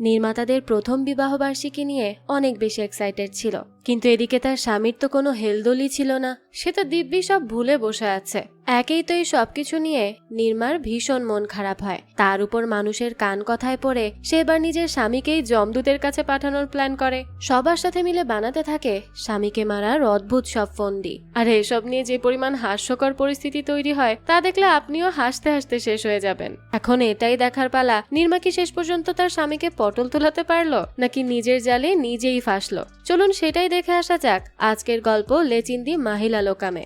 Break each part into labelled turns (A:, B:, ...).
A: নির্মাতাদের প্রথম বিবাহবার্ষিকী নিয়ে অনেক বেশি এক্সাইটেড ছিল, কিন্তু এদিকে তার স্বামীর তো কোনো হেলদোলই ছিল না। সে তো দিব্যি সব ভুলে বসে আছে। একেই তো এই সবকিছু নিয়ে নির্মার ভীষণ মন খারাপ হয়। তার উপর মানুষের কান কথায় পড়ে সে এবার নিজের স্বামীকেই যমদূতের কাছে পাঠানোর প্ল্যান করে। সবার সাথে মিলে বানাতে থাকে স্বামীকে মারার অদ্ভুত সব ফন্দি। আর এসব নিয়ে যে পরিমাণ হাস্যকর পরিস্থিতি তৈরি হয় তা দেখলে আপনিও হাসতে হাসতে শেষ হয়ে যাবেন। এখন এটাই দেখার পালা, নির্মা কি শেষ পর্যন্ত তার স্বামীকে পটল তোলাতে পারলো, নাকি নিজের জালে নিজেই ফাঁসলো। চলুন সেটাই দেখে আসা যাক আজকের গল্প লেচিন্দি মাহিলা লোকামে।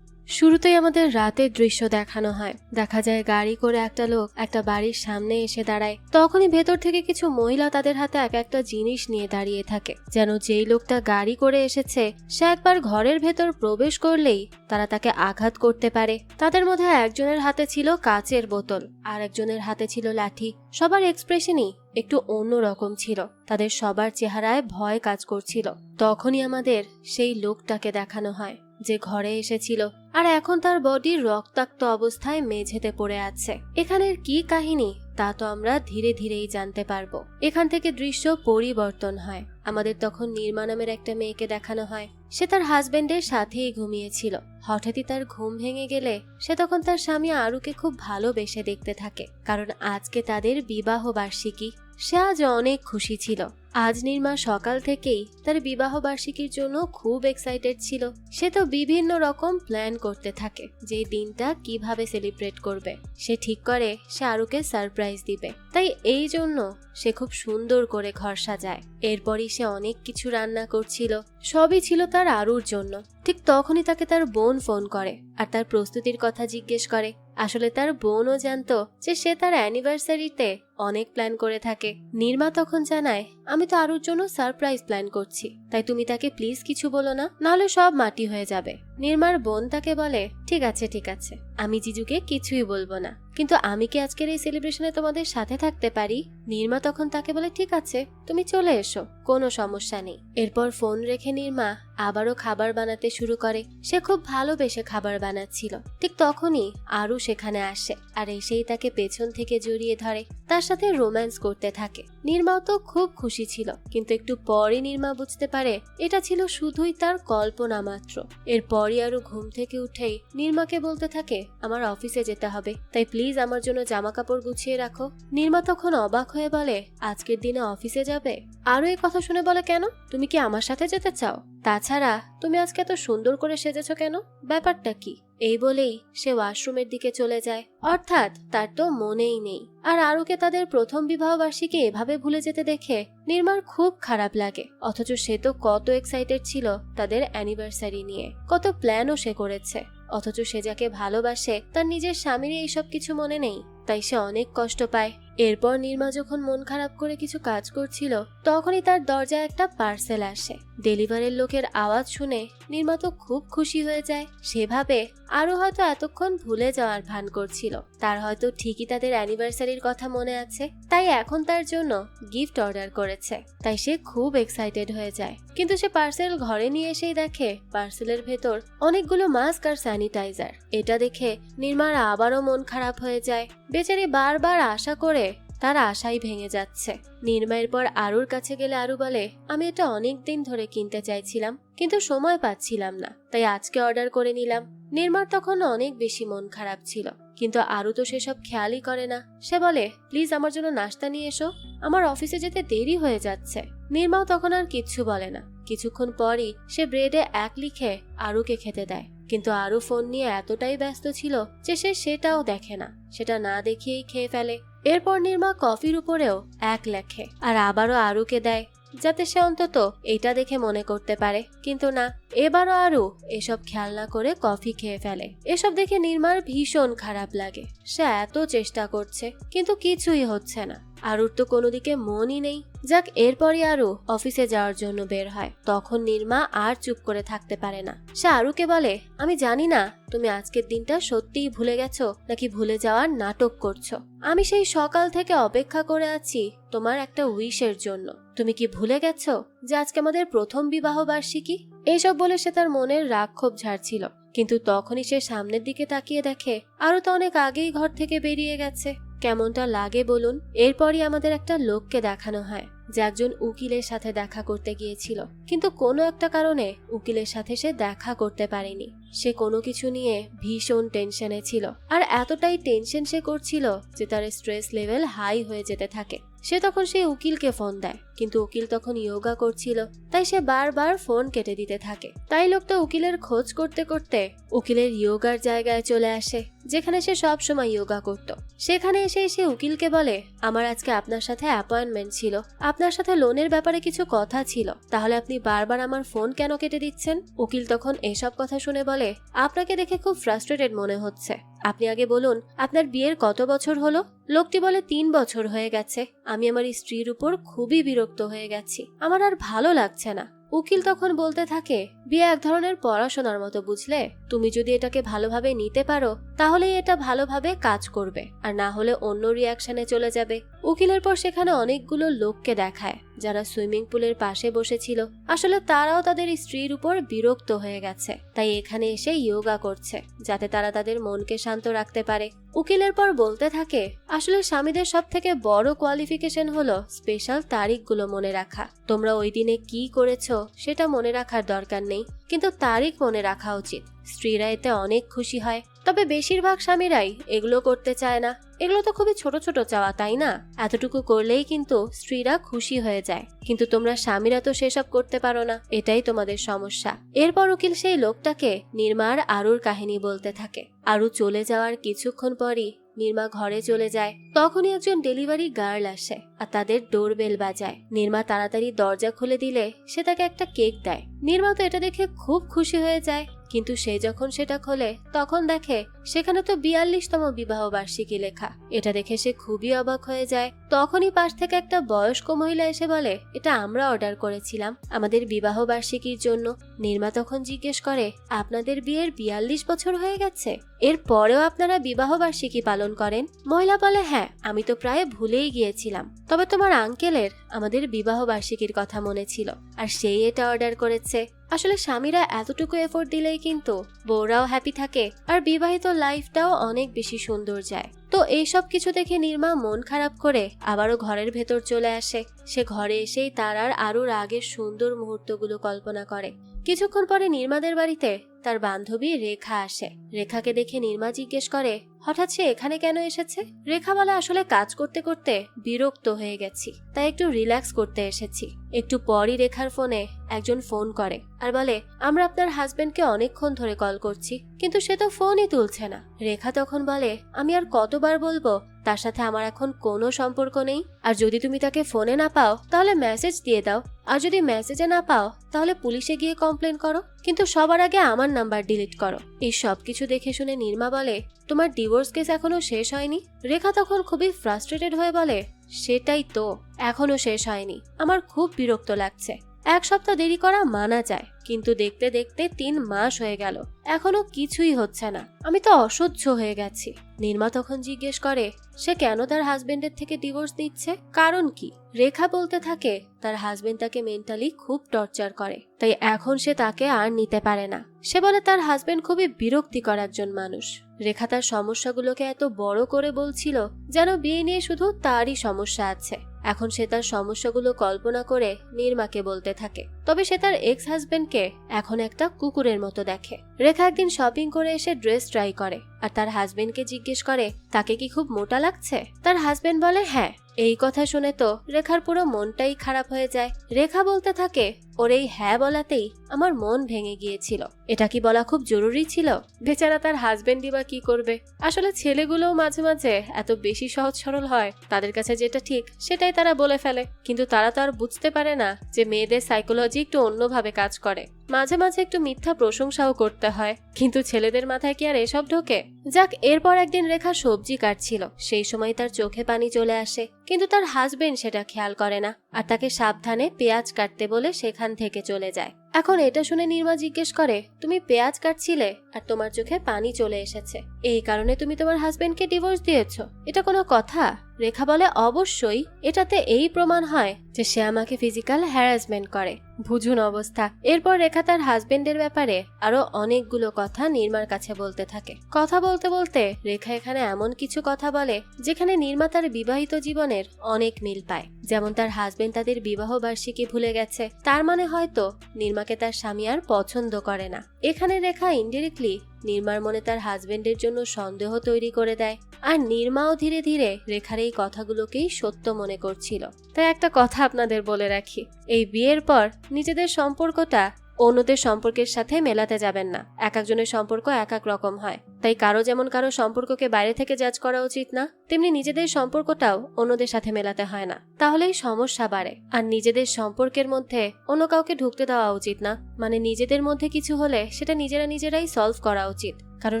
A: শুরুতেই আমাদের রাতের দৃশ্য দেখানো হয়। দেখা যায় গাড়ি করে একটা লোক একটা বাড়ির সামনে এসে দাঁড়ায়। তখনই ভেতর থেকে কিছু মহিলা তাদের হাতে এক একটা জিনিস নিয়ে দাঁড়িয়ে থাকে, যেন যেই লোকটা গাড়ি করে এসেছে সে একবার ঘরের ভেতর প্রবেশ করলেই তারা তাকে আঘাত করতে পারে। তাদের মধ্যে একজনের হাতে ছিল কাচের বোতল, আর একজনের হাতে ছিল লাঠি। সবার এক্সপ্রেশনই একটু অন্যরকম ছিল, তাদের সবার চেহারায় ভয় কাজ করছিল। তখনই আমাদের সেই লোকটাকে দেখানো হয় যে ঘরে এসেছিল, আর এখন তার বডি রক্তাক্ত অবস্থায় মেঝেতে পড়ে আছে। এখানের কি কাহিনী তা তো আমরা ধীরে ধীরেই জানতে পারবো। এখান থেকে দৃশ্য পরিবর্তন হয়। আমাদের তখন নির্মা নামের একটা মেয়েকে দেখানো হয়। সে তার হাজবেন্ডের সাথেই ঘুমিয়েছিল। হঠাৎই তার ঘুম ভেঙে গেলে সে তখন তার স্বামী আরুকে খুব ভালোবেসে দেখতে থাকে, কারণ আজকে তাদের বিবাহ বার্ষিকী। সে আজ অনেক খুশি ছিল। আজ নির্মা সকাল থেকেই তার বিবাহ বার্ষিকীর জন্য খুব এক্সাইটেড ছিল। সে তো বিভিন্ন রকম প্ল্যান করতে থাকে যে দিনটা কিভাবে সেলিব্রেট করবে। সে ঠিক করে সে আরুকে সারপ্রাইজ দিবে, তাই এই জন্য সে খুব সুন্দর করে ঘর সাজায়। এরপরই সে অনেক কিছু রান্না করছিল, সবই ছিল তার আরুর জন্য। ঠিক তখনই তাকে তার বোন ফোন করে আর তার প্রস্তুতির কথা জিজ্ঞেস করে। আসলে তার বোনও জানতো যে সে তার অ্যানিভার্সারিতে অনেক প্ল্যান করে থাকে। নির্মা তখন জানায়, আমি তো আরুর জন্য সারপ্রাইজ প্ল্যান করছি, তাই তুমি তাকে প্লিজ কিছু বলো না, নাহলে সব মাটি হয়ে যাবে। নির্মার বোন তাকে বলে, ঠিক আছে ঠিক আছে, আমি জিজুকে কিছুই বলবো না, কিন্তু আমি কি আজকের এই সেলিব্রেশনে তোমাদের সাথে থাকতে পারি? নির্মা তখন তাকে বলে, ঠিক আছে তুমি চলে এসো, কোনো সমস্যা নেই। এরপর ফোন রেখে নির্মা আবারও খাবার বানাতে শুরু করে। সে খুব ভালোবেসে খাবার বানাচ্ছিল। ঠিক তখনই আরু সেখানে আসে আর এসেই তাকে পেছন থেকে জড়িয়ে ধরে, তার সাথে রোম্যান্স করতে থাকে। নির্মাও তো খুব খুশি ছিল, কিন্তু একটু পরই নির্মা বুঝতে পারে এটা ছিল শুধুই তার কল্পনা মাত্র। এরপরই আরু ঘুম থেকে উঠেই নির্মাকে বলতে থাকে, আমার অফিসে যেতে হবে, তাই প্লিজ আমার জন্য জামা কাপড় গুছিয়ে রাখো। নির্মা তখন অবাক হয়ে বলে, আজকের দিনে অফিসে যাবে? আরু এই কথা শুনে বলে, কেন, তুমি কি আমার সাথে যেতে চাও? তাছাড়া তুমি আজকে এত সুন্দর করে সেজেছো কেন, ব্যাপারটা কি? এই বলেই সে ওয়াশরুমের দিকে চলে যায়। অর্থাৎ তার তো মনেই নেই। আর আরুকে তাদের প্রথম বিবাহ বার্ষিকী এভাবে ভুলে যেতে দেখে নির্মার খুব খারাপ লাগে। অথচ সে তো কত এক্সাইটেড ছিল তাদের অ্যানিভার্সারি নিয়ে, কত প্ল্যানও সে করেছে। অথচ সে যাকে ভালোবাসে তার নিজের স্বামীর এইসব কিছু মনে নেই, তাই সে অনেক কষ্ট পায়। এরপর নির্মা যখন মন খারাপ করে কিছু কাজ করছিল, তখনই তার দরজায় একটা পার্সেল আসে। ডেলিভারির লোকের আওয়াজ শুনে নির্মা তো খুব খুশি হয়ে যায়। সেভাবে আরো হয়তো এতক্ষণ ভুলে যাওয়ার ভান করছিল, তার হয়তো ঠিকই তাদের অ্যানিভার্সারির কথা মনে আছে, তাই এখন তার জন্য গিফট অর্ডার করেছে। তাই সে খুব এক্সাইটেড হয়ে যায়। কিন্তু সে পার্সেল ঘরে নিয়ে এসেই দেখে পার্সেলের ভেতর অনেকগুলো মাস্ক আর স্যানিটাইজার। এটা দেখে নির্মার আবারও মন খারাপ হয়ে যায়। বেচারি বারবার আশা করে তার আশাই ভেঙে যাচ্ছে। নির্মা এরপর আরুর কাছে গেলে আরু বলে, আমি এটা অনেক দিন ধরে কিনতে চাইছিলাম, কিন্তু সময় পাচ্ছিলাম না, তাই আজকে অর্ডার করে নিলাম। নির্মার তখন অনেক বেশি মন খারাপ ছিল, কিন্তু আরু তো সেসব খেয়ালই করে না। সে বলে, প্লিজ আমার জন্য নাস্তা নিয়ে এসো, আমার অফিসে যেতে দেরি হয়ে যাচ্ছে। নির্মাও তখন আর কিচ্ছু বলে না। কিছুক্ষণ পরই সে ব্রেডে এক লিখে আরুকে খেতে দেয়, কিন্তু আরু ফোন নিয়ে এতটাই ব্যস্ত ছিল যে সে সেটাও দেখে না, সেটা না দেখিয়েই খেয়ে ফেলে। এরপর নির্মা কফির উপরেও এক লেখে আর আবারও আরুকে দেয়, যাতে সে অন্তত এটা দেখে মনে করতে পারে। কিন্তু না, এবারও আরু এসব খেয়াল না করে কফি খেয়ে ফেলে। এসব দেখে নির্মার ভীষণ খারাপ লাগে। সে এত চেষ্টা করছে কিন্তু কিছুই হচ্ছে না। আরুর তো কোনো দিকে মনই নেই। যাক, এরপরই আরু অফিসে যাওয়ার জন্য বের হয়। তখন নির্মা আর চুপ করে থাকতে পারে না। সে আরুকে বলে, আমি জানি না তুমি আজকের দিনটা সত্যিই ভুলে গেছো নাকি ভুলে যাওয়ার নাটক করছো। আমি সেই সকাল থেকে অপেক্ষা করে আছি তোমার একটা উইশের জন্য। তুমি কি ভুলে গেছো যে আজকে আমাদের প্রথম বিবাহ বার্ষিকী? এইসব বলে সে তার মনের রাগ ক্ষোভ ঝাড়ছিল, কিন্তু তখনই সে সামনের দিকে তাকিয়ে দেখে আরু তো অনেক আগেই ঘর থেকে বেরিয়ে গেছে। কেমনটা লাগে বলুন? এরপরই আমাদের একটা লোককে দেখানো হয় যে একজন উকিলের সাথে দেখা করতে গিয়েছিল, কিন্তু কোনো একটা কারণে উকিলের সাথে সে দেখা করতে পারেনি। সে কোনো কিছু নিয়ে ভীষণ টেনশনে ছিল, আর এতটাই টেনশন সে করছিল যে তার স্ট্রেস লেভেল হাই হয়ে যেতে থাকে। সে তখন সেই উকিলকে ফোন দেয়, কিন্তু উকিল তখন যোগা করছিল, তাই সে বারবার ফোন কেটে দিতে থাকে। তাই লোকটা উকিলের খোঁজ করতে করতে উকিলের যোগার জায়গায় চলে আসে, যেখানে সে সব সময় যোগা করত। সেখানে এসে সে উকিলকে বলে, আমার আজকে আপনার সাথে অ্যাপয়েন্টমেন্ট ছিল, আপনার সাথে লোনের ব্যাপারে কিছু কথা ছিল, তাহলে আপনি বারবার আমার ফোন কেন কেটে দিচ্ছেন? উকিল তখন এসব কথা শুনে বলে, আপনাকে দেখে খুব ফ্রাস্ট্রেটেড মনে হচ্ছে, আপনি আগে বলুন আপনার বিয়ের কত বছর হলো? লোকটি বলে 3 বছর হয়ে গেছে। আমি আমার স্ত্রীর উপর খুবই বিরক্ত হয়ে গেছি, আমার আর ভালো লাগছে না। উকিল তখন বলতে থাকে, বিয়ে এক ধরনের পড়াশোনার মতো, বুঝলে? তুমি যদি এটাকে ভালোভাবে নিতে পারো তাহলেই এটা ভালোভাবে কাজ করবে, আর না হলে অন্য রিয়াকশনে চলে যাবে। উকিলের পর সেখানে অনেকগুলো লোককে দেখায় যারা সুইমিং পুলের পাশে বসেছিল। আসলে তারাও তাদের স্ত্রীর উপর বিরক্ত হয়ে গেছে, তাই এখানে এসে যোগা করছে যাতে তারা তাদের মনকে শান্ত রাখতে পারে। উকিলের পর বলতে থাকে, আসলে স্বামীদের সব থেকে বড় কোয়ালিফিকেশন হলো স্পেশাল তারিখগুলো মনে রাখা। তোমরা ওই দিনে কি করেছো সেটা মনে রাখার দরকার নেই, কিন্তু তারিখ মনে রাখা উচিত। স্ত্রীরা এতে অনেক খুশি হয়, তবে বেশিরভাগ স্বামীরাই এগুলো করতে চায় না। এগুলো তো খুবই ছোট ছোট চাওয়া, তাই না? এতটুকু করলেই কিন্তু স্ত্রীরা খুশি হয়ে যায়, কিন্তু তোমরা স্বামীরা তো সেসব করতে পারো না, এটাই তোমাদের সমস্যা। এরপর উকিল সেই লোকটাকে নির্মার আরুর কাহিনী বলতে থাকে। আরু চলে যাওয়ার কিছুক্ষণ পরই নির্মা ঘরে চলে যায়। তখনই একজন ডেলিভারি গার্ল আসে আর তাদের ডোরবেল বাজায়। নির্মা তাড়াতাড়ি দরজা খুলে দিলে সে তাকে একটা কেক দেয়। নির্মা তো এটা দেখে খুব খুশি হয়ে যায়, কিন্তু সে যখন সেটা খোলে তখন দেখে সেখানে তো 42তম বিবাহ বার্ষিকী লেখা। এটা দেখে সে খুবই অবাক হয়ে যায়। তখনই পাশ থেকে একটা বয়স্ক মহিলা এসে বলে, এটা আমরা অর্ডার করেছিলাম আমাদের বিবাহ বার্ষিকীর জন্য। নির্মা তখন জিজ্ঞেস করে, আপনাদের বিয়ের 42 বছর হয়ে গেছে, এর পরেও আপনারা বিবাহ বার্ষিকী পালন করেন? মহিলা বলে, হ্যাঁ, আমি তো প্রায় ভুলেই গিয়েছিলাম, তবে তোমার আঙ্কেলের আমাদের বিবাহ বার্ষিকীর কথা মনে ছিল, আর সেই এটা অর্ডার করেছে। আসলে স্বামীরা এতটুকু এফোর্ট দিলেই কিন্তু বউরাও হ্যাপি থাকে, আর বিবাহিত লাইফটাও অনেক বেশি সুন্দর যায়। তো এইসব কিছু দেখে নির্মা মন খারাপ করে আবারও ঘরের ভেতর চলে আসে। সে ঘরে এসেই তার আর আরুর আগের সুন্দর মুহূর্তগুলো কল্পনা করে। কিছুক্ষণ পরে নির্মাদের বাড়িতে তার বান্ধবী রেখা আসে। রেখাকে দেখে নির্মা জিজ্ঞেস করে, হঠাৎ সে এখানে কেন এসেছে? রেখা বলে, আসলে কাজ করতে করতে বিরক্ত হয়ে গেছি, তাই একটু রিল্যাক্স করতে এসেছি। একটু পরই রেখার ফোনে একজন ফোন করে আর বলে, আমরা আপনার হাজবেন্ডকে অনেকক্ষণ ধরে কল করছি, কিন্তু সে তো ফোনই তুলছে না। রেখা তখন বলে, আমি আর কতবার বলবো তার সাথে আমার এখন কোনো সম্পর্ক নেই, আর যদি তুমি তাকে ফোনে না পাও তাহলে মেসেজ দিয়ে দাও, আর যদি মেসেজে না পাও তাহলে পুলিশে গিয়ে কমপ্লেন করো, কিন্তু সবার আগে আমার নাম্বার ডিলিট করো। এই সব কিছু দেখে শুনে নির্মা বলে, তোমার ডিভোর্স কেস এখনো শেষ হয়নি? রেখা তখন খুবই ফ্রাস্ট্রেটেড হয়ে বলে, সেটাই তো, এখনো শেষ হয়নি, আমার খুব বিরক্ত লাগছে। 1 সপ্তাহ দেরি করা মানা যায়, কিন্তু দেখতে দেখতে 3 মাস হয়ে গেল, এখনো কিছুই হচ্ছে না, আমি তো অসহ্য হয়ে গেছি। নির্মা তখন জিজ্ঞেস করে, সে কেন তার হাজবেন্ডের থেকে ডিভোর্স নিচ্ছে, কারণ কি? রেখা বলতে থাকে, তার হাজবেন্ড তাকে মেন্টালি খুব টর্চার করে, তাই এখন সে তাকে আর নিতে পারে না। সে বলে তার হাজবেন্ড খুবই বিরক্তিকর একজন মানুষ। রেখা তার সমস্যাগুলোকে এত বড় করে বলছিল যেন বিয়ে নিয়ে শুধু তারই সমস্যা আছে। এখন সে তার সমস্যাগুলো কল্পনা করে নির্মাকে বলতে থাকে, তবে সে তার এক্স হাজবেন্ডকে এখন একটা কুকুরের মতো দেখে। রেখা একদিন শপিং করে এসে ড্রেস ট্রাই করে আর তার হাজবেন্ডকে জিজ্ঞেস করে, তাকে কি খুব মোটা লাগছে? তার হাজবেন্ড বলে, হ্যাঁ। এই কথা শুনে তো রেখার পুরো মনটাই খারাপ হয়ে যায়। রেখা বলতে থাকে, ওর এই হ্যাঁ বলাতেই আমার মন ভেঙে গিয়েছিল, এটা কি বলা খুব জরুরি ছিল? বেচারা তার হাজবেন্ডই বা কি করবে? আসলে ছেলেগুলোও মাঝে মাঝে এত বেশি সহজ সরল হয়, তাদের কাছে যেটা ঠিক সেটাই তারা বলে ফেলে, কিন্তু তারা তো আর বুঝতে পারে না যে মেয়েদের সাইকোলজি একটু অন্যভাবে কাজ করে। মাঝে মাঝে একটু মিথ্যা প্রশংসাও করতে হয়, কিন্তু ছেলেদের মাথায় কি আর এসব ঢোকে? যাক, এরপর একদিন রেখা সবজি কাটছিল, সেই সময় তার চোখে পানি চলে আসে, কিন্তু তার হাজবেন্ড সেটা খেয়াল করে না আর তাকে সাবধানে পেঁয়াজ কাটতে বলে সেখান থেকে চলে যায়। এখন এটা শুনে নির্মা জিজ্ঞেস করে, তুমি পেঁয়াজ কাটছিলে আর তোমার চোখে পানি চলে এসেছে, এই কারণে তুমি তোমার হাজবেন্ডকে ডিভোর্স দিয়েছো? এটা কোনো কথা? রেখা বলে অবশ্যই, এটাতে এই প্রমাণ হয় যে সে আমাকে ফিজিক্যাল হ্যারাসমেন্ট করে। বুঝুন অবস্থা। এরপর রেখা তার হাজবেন্ডের ব্যাপারে আরো অনেকগুলো কথা নির্মার কাছে বলতে থাকে। কথা বলতে বলতে রেখা এখানে এমন কিছু কথা বলে যেখানে নির্মা তার বিবাহিত জীবনের অনেক মিল পায়। যেমন তার হাজবেন্ড তাদের বিবাহ বার্ষিকী ভুলে গেছে, তার মানে হয়তো নির্মাকে তার স্বামী আর পছন্দ করে না। এখানে রেখা ইনডিরেক্টলি নির্মার মনে তার হাজবেন্ডের জন্য সন্দেহ তৈরি করে দেয়, আর নির্মাও ধীরে ধীরে রেখার এই কথাগুলোকেই সত্য মনে করছিল। তাই একটা কথা আপনাদের বলে রাখি, এই বিয়ের পর নিজেদের সম্পর্কটা অন্যদের সম্পর্কের সাথে মেলাতে যাবেন না। এক একজনের সম্পর্ক এক এক রকম হয়, তাই কারো যেমন কারো সম্পর্ককে বাইরে থেকে জাজ করা উচিত না, তেমনি নিজেদের সম্পর্কটাও অন্যদের সাথে মেলাতে হয় না, তাহলেই সমস্যা বাড়ে। আর নিজেদের সম্পর্কের মধ্যে অন্য কাউকে ঢুকতে দেওয়া উচিত না, মানে নিজেদের মধ্যে কিছু হলে সেটা নিজেরাই সলভ করা উচিত, কারণ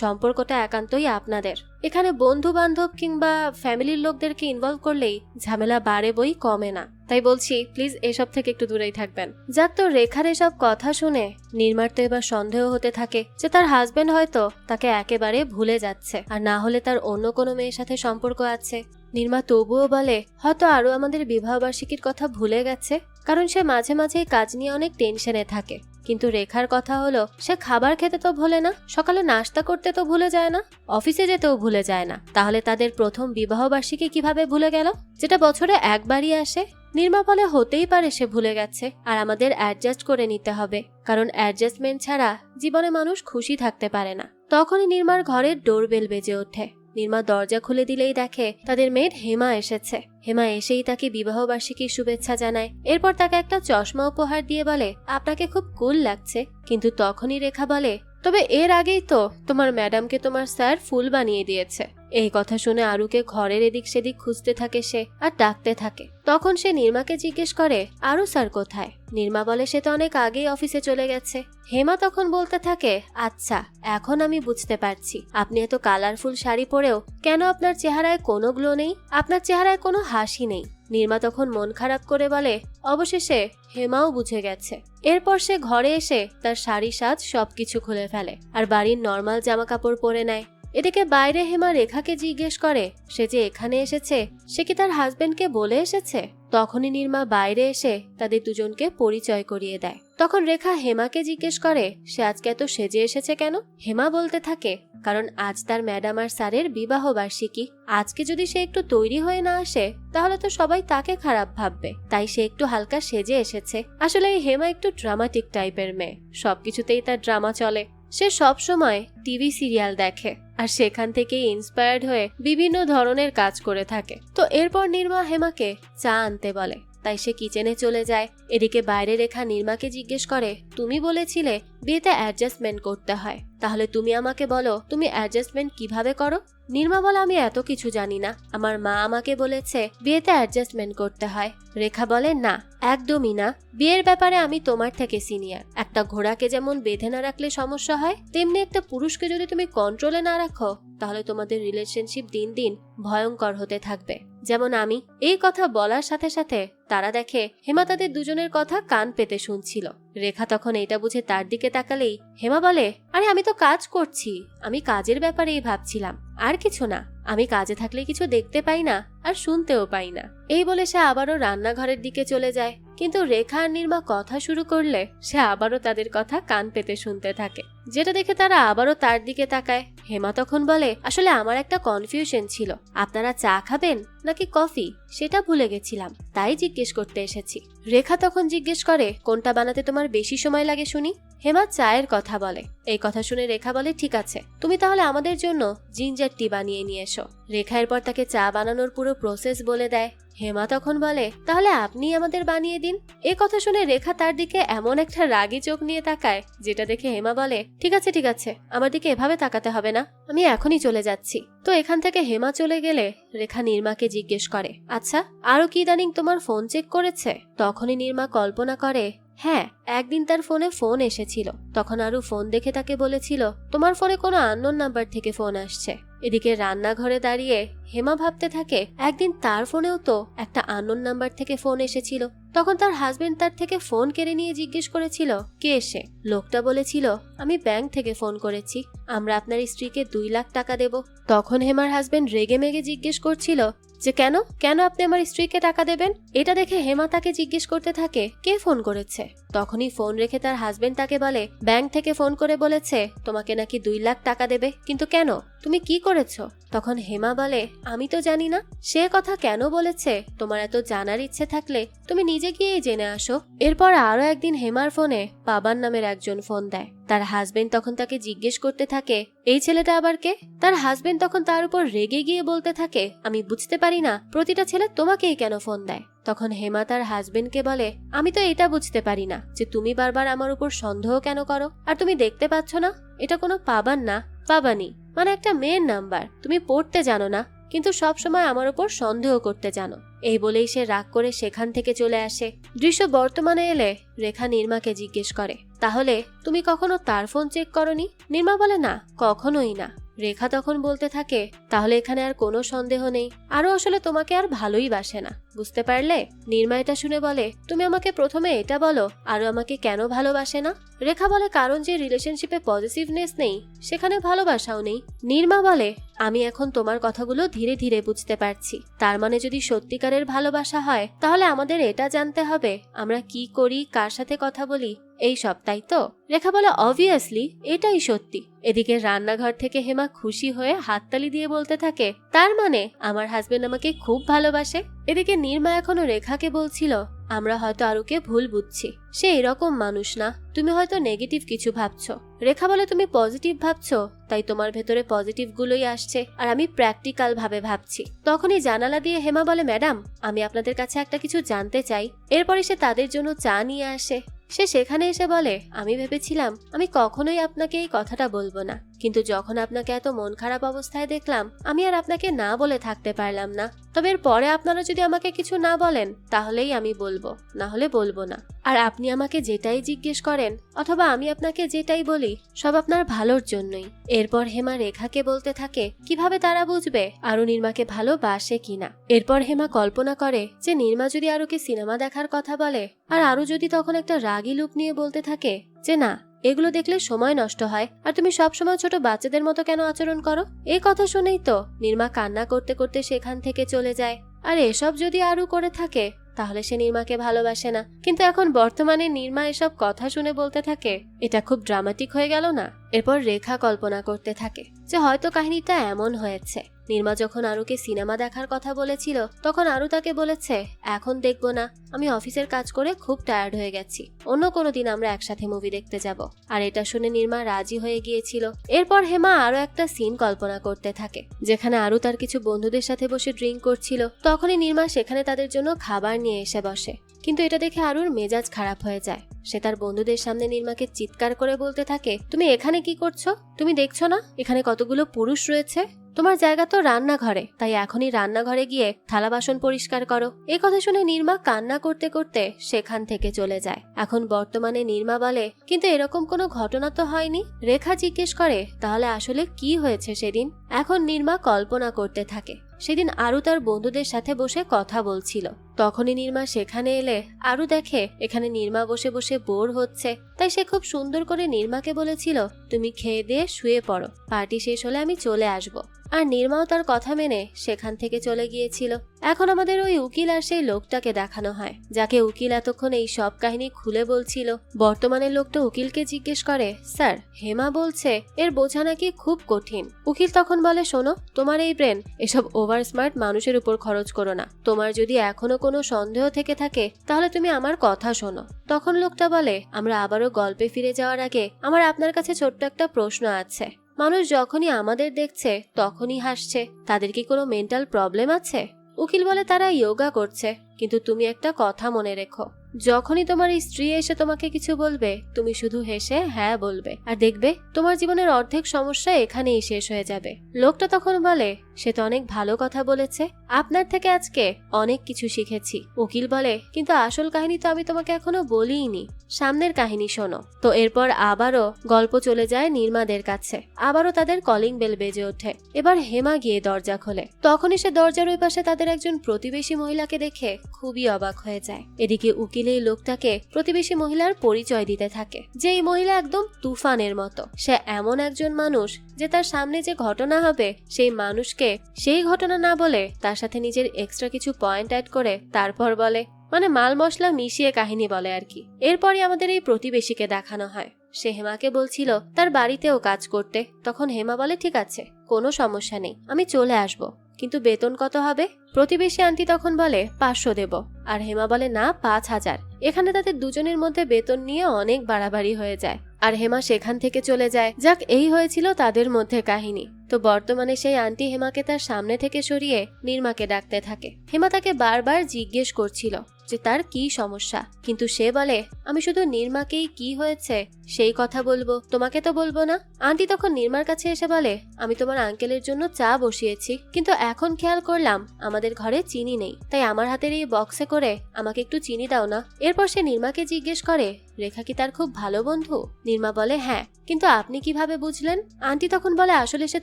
A: সম্পর্কটা একান্তই আপনাদের। এখানে বন্ধু বান্ধব কিংবা ফ্যামিলির লোকদেরকে ইনভলভ করলেই ঝামেলা বাড়ে বই কমে না। তাই বলছি প্লিজ এসব থেকে একটু দূরেই থাকবেন। যাক, তো রেখার এসব কথা শুনে নির্মার তো এবার সন্দেহ হতে থাকে যে তার হাজবেন্ড হয়তো তাকে একেবারে ভুলে যাচ্ছে, আর না হলে তার অন্য কোনো মেয়ের সাথে সম্পর্ক আছে। নির্মা তবুও বলে হয়তো আরো আমাদের বিবাহ বার্ষিকীর কথা ভুলে গেছে, কারণ সে মাঝে মাঝে কাজ নিয়ে অনেক টেনশনে থাকে। কিন্তু রেখার কথা হলো সে খাবার খেতে তো ভুলে না, সকালে নাস্তা করতে তো ভুলে যায় না, অফিসে যেতেও ভুলে যায় না, তাহলে তাদের প্রথম বিবাহ বার্ষিকী কিভাবে ভুলে গেল, যেটা বছরে একবারই আসে? নির্মা বলে হতেই পারে সে ভুলে গেছে, আর আমাদের অ্যাডজাস্ট করে নিতে হবে, কারণ অ্যাডজাস্টমেন্ট ছাড়া জীবনে মানুষ খুশি থাকতে পারে না। তখনই নির্মার ঘরের ডোরবেল বেজে ওঠে। নির্মা দরজা খুলে দিলেই দেখে তাদের মেয়ের হেমা এসেছে। হেমা এসেই তাকে বিবাহ বার্ষিকীর শুভেচ্ছা জানায়, এরপর তাকে একটা চশমা উপহার দিয়ে বলে আপনাকে খুব কুল লাগছে। কিন্তু তখনই রেখা বলে তবে এর আগেই তো তোমার ম্যাডামকে তোমার স্যার ফুল বানিয়ে দিয়েছে। এই কথা শুনে আরুকে ঘরের এদিক সেদিক খুঁজতে থাকে সে, আর ডাকতে থাকে। তখন সে নির্মাকে জিজ্ঞেস করে আরু স্যার কোথায়? নির্মা বলে সে তো অনেক আগেই অফিসে চলে গেছে। হেমা তখন বলতে থাকে আচ্ছা, এখন আমি বুঝতে পারছি আপনি এত কালারফুল শাড়ি পরেও কেন আপনার চেহারায় কোনো গ্লো নেই, আপনার চেহারায় কোনো হাসি নেই। নির্মা তখন মন খারাপ করে বলে অবশেষে হেমাও বুঝে গেছে। এরপর সে ঘরে এসে তার শাড়ি সাজ সবকিছু খুলে ফেলে আর বাড়ির নর্মাল জামা কাপড় পরে নেয়। এদিকে বাইরে হেমা রেখাকে জিজ্ঞেস করে সে যে এখানে এসেছে সে কি তার হাজবেন্ডকে বলে এসেছে। তখনই নির্মা বাইরে এসে তাদের দুজনকে পরিচয় করিয়ে দেয়। তখন রেখা হেমাকে জিজ্ঞেস করে সে আজকে এত সেজে এসেছে কেন। হেমা বলতে থাকে কারণ আজ তার ম্যাডাম আর স্যারের বিবাহ বার্ষিকী, আজকে যদি সে একটু তৈরি হয়ে না আসে তাহলে তো সবাই তাকে খারাপ ভাববে, তাই সে একটু হালকা সেজে এসেছে। আসলে এই হেমা একটু ড্রামাটিক টাইপের মেয়ে, সবকিছুতেই তার ড্রামা চলে। সে সব সময় টিভি সিরিয়াল দেখে আর সেখান থেকেই ইন্সপায়ার্ড হয়ে বিভিন্ন ধরনের কাজ করে থাকে। তো এরপর নির্মা হেমাকে চা আনতে বলে, তাই সে কিচেনে চলে যায়। এদিকে বাইরে রেখা নির্মাকে জিজ্ঞেস করে তুমি বলেছিলে বিয়েতে অ্যাডজাস্টমেন্ট করতে হয়, তাহলে তুমি আমাকে বলো তুমি অ্যাডজাস্টমেন্ট কিভাবে করো। নির্মা বলে আমি এত কিছু জানি না, আমার মা আমাকে বলেছে বিয়েতে অ্যাডজাস্টমেন্ট করতে হয়। রেখা বলে না, একদমই না, বিয়ের ব্যাপারে আমি তোমার থেকে সিনিয়র। একটা ঘোড়াকে যেমন বেঁধে না রাখলে সমস্যা হয়, তেমনি একটা পুরুষকে যদি তুমি কন্ট্রোলে না রাখো তাহলে তোমাদের রিলেশনশিপ দিন দিন ভয়ঙ্কর হতে থাকবে। যেমন আমি। এই কথা বলার সাথে সাথে তারা দেখে হেমা তাদের দুজনের কথা কান পেতে শুনছিল। রেখা তখন এটা বুঝে তার দিকে তাকালেই হেমা বলে আরে আমি তো কাজ করছি, আমি কাজের ব্যাপারেই ভাবছিলাম, আর কিছু না। আমি কাজে থাকলে কিছু দেখতে পাই না আর শুনতেও পাই না। এই বলে সে আবারও রান্নাঘরের দিকে চলে যায়। কিন্তু রেখা আর নির্মা কথা শুরু করলে সে আবারও তাদের কথা কান পেতে শুনতে থাকে, যেটা দেখে তারা আবারও তার দিকে তাকায়। হেমা তখন বলে আসলে আমার একটা কনফিউশন ছিল, আপনারা চা খাবেন নাকি কফি সেটা ভুলে গেছিলাম, তাই জিজ্ঞেস করতে এসেছি। রেখা তখন জিজ্ঞেস করে কোনটা বানাতে তোমার বেশি সময় লাগে শুনি। হেমা চায়ের কথা বলে। এই কথা শুনে রেখা বলে ঠিক আছে, তুমি তাহলে আমাদের জন্য জিঞ্জার টি বানিয়ে নিয়ে এসো। রেখা এরপর তাকে চা বানানোর পুরো প্রসেস বলে দেয়। হেমা তখন বলে তাহলে আপনি আমাদের বানিয়ে দিন। এ কথা শুনে রেখা তার দিকে এমন একটা রাগী চোখ নিয়ে তাকায়, যেটা দেখে হেমা বলে ঠিক আছে, আমার দিকে এভাবে তাকাতে হবে না, আমি এখনই চলে যাচ্ছি। তো এখান থেকে হেমা চলে গেলে রেখা নির্মাকে জিজ্ঞেস করে আচ্ছা আরো কি ইদানিং তোমার ফোন চেক করেছে। তখনই নির্মা কল্পনা করে হ্যাঁ, একদিন তার ফোনে ফোন এসেছিল, তখন আরু ফোন দেখে তাকে বলেছিল তোমার ফোনে কোনো আননোন নাম্বার থেকে ফোন আসছে। এদিকে রান্নাঘরে দাঁড়িয়ে হেমা ভাবতে থাকে একদিন তার ফোনেও তো একটা আননোন নাম্বার থেকে ফোন এসেছিল, তখন তার হাজবেন্ড তার থেকে ফোন কেড়ে নিয়ে জিজ্ঞেস করেছিল কে সে। লোকটা বলেছিল আমি ব্যাংক থেকে ফোন করেছি, আমরা আপনার স্ত্রীকে 2 লাখ টাকা দেব। তখন হেমার হাজবেন্ড রেগে মেগে জিজ্ঞেস করছিল যে কেন কেন আপনি আমার স্ত্রীকে টাকা দেবেন। এটা দেখে হেমা তাকে জিজ্ঞেস করতে থাকে কে ফোন করেছে। তখনই ফোন রেখে তার হাজবেন্ড তাকে বলে ব্যাংক থেকে ফোন করে বলেছে তোমাকে নাকি 2 লাখ টাকা দেবে, কিন্তু কেন, তুমি কি করেছো। তখন হেমা বলে আমি তো জানি না, সে কথা কেন বলেছে, তোমার এত জানার ইচ্ছে থাকলে তুমি নিজে গিয়েই জেনে আসো। এরপর আরো একদিন হেমার ফোনে পাবান নামের একজন ফোন দেয়। তার হাজবেন্ড তখন তাকে জিজ্ঞেস করতে থাকে এই ছেলেটা আবার কে। তার হাজবেন্ড তখন তার উপর রেগে গিয়ে বলতে থাকে আমি বুঝতে পারি না প্রতিটা ছেলে তোমাকেই কেন ফোন দেয়। তখন হেমা তার হাজবেন্ডকে বলে আমি তো এটা বুঝতে পারি না যে তুমি বারবার আমার উপর সন্দেহ কেন করো, আর তুমি দেখতে পাচ্ছ না এটা কোনো পাবান না, পাবানি মানে একটা মেয়ের নাম্বার। তুমি পড়তে জানো না কিন্তু সব সময় আমার উপর সন্দেহ করতে জানো। এই বলেই সে রাগ করে সেখান থেকে চলে আসে। দৃশ্য বর্তমানে এলে রেখা নির্মাকে জিজ্ঞেস করে তাহলে তুমি কখনো তার ফোন চেক করনি। নির্মা বলে না, কখনোই না। রেখা তখন বলতে থাকে তাহলে এখানে আর কোনো সন্দেহ নেই, আরো আসলে তোমাকে আর ভালোই বাসে না, বুঝতে পারলে। নির্মা এটা শুনে বলে তুমি আমাকে প্রথমে এটা বলো আরো আমাকে কেন ভালোবাসে না। রেখা বলে কারণ যে রিলেশনশিপে পজিটিভনেস নেই সেখানে ভালোবাসাও নেই। নির্মা বলে আমি এখন তোমার কথাগুলো ধীরে ধীরে বুঝতে পারছি, তার মানে যদি সত্যিকারের ভালোবাসা হয় তাহলে আমাদের এটা জানতে হবে আমরা কি করি, কার সাথে কথা বলি, এই সব, তাই তো। রেখা বলে অবভিয়াসলি এটাই সত্যি। এদিকে রান্নাঘর থেকে হেমা খুশি হয়ে হাততালি দিয়ে বলতে থাকে তার মানে আমার হাজবেন্ড আমাকে খুব ভালোবাসে। এদিকে নির্মা এখনো রেখাকে বলছিল আমরা হয়তো আরুকে ভুল বুঝছি, সে এরকম মানুষ না, তুমি হয়তো নেগেটিভ কিছু ভাবছো। রেখা বলে তুমি পজিটিভ ভাবছো তাই তোমার ভেতরে পজিটিভ গুলোই আসছে, আর আমি প্র্যাকটিক্যাল ভাবে ভাবছি। তখনই জানালা দিয়ে হেমা বলে ম্যাডাম আমি আপনাদের কাছে একটা কিছু জানতে চাই। এরপরে সে তাদের জন্য চা নিয়ে আসে। সে সেখানে এসে বলে আমি ভেবেছিলাম আমি কখনোই আপনাকে এই কথাটা বলবো না, কিন্তু যখন আপনাকে এত মন খারাপ অবস্থায় দেখলাম আমি আর আপনাকে না বলে থাকতে পারলাম না। তবে এর পরে আপনারা যদি আমাকে কিছু না বলেন তাহলেই আমি বলবো, না হলে বলবো না। আর আপনি আমাকে যেটাই জিজ্ঞেস করেন অথবা আমি আপনাকে যেটাই বলি সব আপনার ভালোর জন্যই। এরপর হেমা রেখাকে বলতে থাকে কিভাবে তারা বুঝবে আরু নির্মাকে ভালোবাসে কিনা। এরপর হেমা কল্পনা করে যে নির্মা যদি আরুকে সিনেমা দেখার কথা বলে আর আরু যদি তখন একটা রাগী লুক নিয়ে বলতে থাকে যে না এগুলো দেখলে সময় নষ্ট হয় আর তুমি সবসময় ছোট বাচ্চাদের মতো কেন আচরণ করো। এই কথা শুনেই তো নির্মা কান্না করতে করতে সেখান থেকে চলে যায়। আর এসব যদি আরু করে থাকে তাহলে সে নির্মাকে ভালোবাসে না। কিন্তু এখন বর্তমানে নির্মা এসব কথা শুনে বলতে থাকে এটা খুব ড্রামাটিক হয়ে গেল না। এরপর রেখা কল্পনা করতে থাকে যে হয়তো কাহিনীটা এমন হয়েছে নির্মা যখন আরুকে সিনেমা দেখার কথা বলেছিল তখন আরু তাকে বলেছে এখন দেখবো না, আমি অফিসের কাজ করে খুব টায়ার্ড হয়ে গেছি, অন্য কোনো দিন আমরা একসাথে মুভি দেখতে যাব। আর এটা শুনে নির্মা রাজি হয়ে গিয়েছিল। এরপর হেমা আরো একটা সিন কল্পনা করতে থাকে যেখানে আরু তার কিছু বন্ধুদের সাথে বসে ড্রিঙ্ক করছিল। তখনই নির্মা সেখানে তাদের জন্য খাবার নিয়ে এসে বসে, কিন্তু এটা দেখে আরুর মেজাজ খারাপ হয়ে যায়। সে তার বন্ধুদের সামনে নির্মাকে চিৎকার করে বলতে থাকে তুমি এখানে কি করছো, তুমি দেখছো না এখানে কতগুলো পুরুষ রয়েছে, তোমার জায়গা তো রান্নাঘরে, তাই এখনই রান্নাঘরে গিয়ে থালা বাসন পরিষ্কার করো। এই কথা শুনে নির্মা কান্না করতে করতে সেখান থেকে চলে যায়। এখন বর্তমানে নির্মা বলে কিন্তু এরকম কোনো ঘটনা তো হয়নি। রেখা জিজ্ঞেস করে তাহলে আসলে কি হয়েছে সেদিন। এখন নির্মা কল্পনা করতে থাকে সেদিন আরু তার বন্ধুদের সাথে বসে কথা বলছিল। তখনই নির্মা সেখানে এলে আরু দেখে এখানে নির্মা বসে বসে বোর হচ্ছে, তাই সে খুব সুন্দর করে নির্মাকে বলেছিল তুমি খেয়ে দিয়ে শুয়ে পড়ো, পার্টি শেষ হলে আমি চলে আসবো। আর নির্মাও তার কথা মেনে সেখান থেকে চলে গিয়েছিল। এখন আমাদের ওই উকিল আর সেই লোকটাকে দেখানো হয় যাকে উকিল এতক্ষণ এই সব কাহিনী খুলে বলছিল। বর্তমানে লোকটা উকিলকে জিজ্ঞেস করে স্যার হেমা বলছে এর বোঝা নাকি খুব কঠিন। উকিল তখন বলে শোনো তোমার এই ব্রেন এসব ওভার স্মার্ট মানুষের উপর খরচ করো না, তোমার যদি এখনো কোনো সন্দেহ থেকে থাকে তাহলে তুমি আমার কথা শোনো। তখন লোকটা বলে আমরা আবারও গল্পে ফিরে যাওয়ার আগে আমার আপনার কাছে ছোট্ট একটা প্রশ্ন আছে, মানুষ যখনই আমাদের দেখছে তখনই হাসছে, তাদের কি কোনো মেন্টাল প্রবলেম আছে? উকিল বলে তারা যোগা করছে, কিন্তু তুমি একটা কথা মনে রেখো যখনই তোমার স্ত্রী এসে তোমাকে কিছু বলবে তুমি শুধু হেসে হ্যাঁ বলবে, আর দেখবে তোমার জীবনের অর্ধেক সমস্যা এখানেই শেষ হয়ে যাবে। লোকটা তখন বলে সে তো অনেক ভালো কথা বলেছে, আপনার থেকে আজকে অনেক কিছু শিখেছি। উকিল বলে কিন্তু আসল কাহিনী তো আমি তোমাকে এখনো বলিনি, সামনের কাহিনী শোনো। তো এরপর আবারও গল্প চলে যায় নির্মাদের কাছে, আবারও তাদের কলিং বেল বেজে ওঠে। এবার হেমা গিয়ে দরজা খোলে, তখনই সে দরজার ওই পাশে তাদের একজন প্রতিবেশী মহিলাকে দেখে খুবই অবাক হয়ে যায়। এদিকে উকিল এই লোকটাকে প্রতিবেশী মহিলার পরিচয় দিতে থাকে যে এই মহিলা একদম তুফানের মতো। সে এমন একজন মানুষ যে তার সামনে যে ঘটনা হবে সেই মানুষকে সেই ঘটনা না বলে তার সাথে নিজের এক্সট্রা কিছু পয়েন্ট অ্যাড করে তারপর বলে, মানে মাল মশলা মিশিয়ে কাহিনী বলে আর কি। এরপরই আমাদের এই প্রতিবেশীকে দেখানো হয়। সে হেমাকে বলছিল তার বাড়িতেও কাজ করতে। তখন হেমা বলে ঠিক আছে, কোনো সমস্যা নেই, আমি চলে আসব, কিন্তু বেতন কত হবে? প্রতিবেশী আন্টি তখন বলে 500 দেব। আর হেমা বলে না, 5000। এখানে তাদের দুজনের মধ্যে বেতন নিয়ে অনেক বাড়াবাড়ি হয়ে যায় আর হেমা সেখান থেকে চলে যায়। যাক, এই হয়েছিল তাদের মধ্যে কাহিনী। তো বর্তমানে সেই আন্টি হেমাকে তার সামনে থেকে সরিয়ে নির্মাকে ডাকতে থাকে। হেমা তাকে বারবার জিজ্ঞেস করছিল যে তার কি সমস্যা, কিন্তু সে বলে আমি শুধু নির্মাকেই কি হয়েছে সেই কথা বলবো, তোমাকে তো বলবো না। আন্টি তখন নির্মার কাছে এসে বলে আমি তোমার আঙ্কেলের জন্য চা বসিয়েছি, কিন্তু এখন খেয়াল করলাম আমাদের ঘরে চিনি নেই, তাই আমার হাতের এই বক্সে করে আমাকে একটু চিনি দাও না। এরপর সে নির্মাকে জিজ্ঞেস করে রেখা কি তার খুব ভালো বন্ধু? নির্মা বলে হ্যাঁ, কিন্তু আপনি কিভাবে বুঝলেন? আন্টি তখন বলে আসলে সে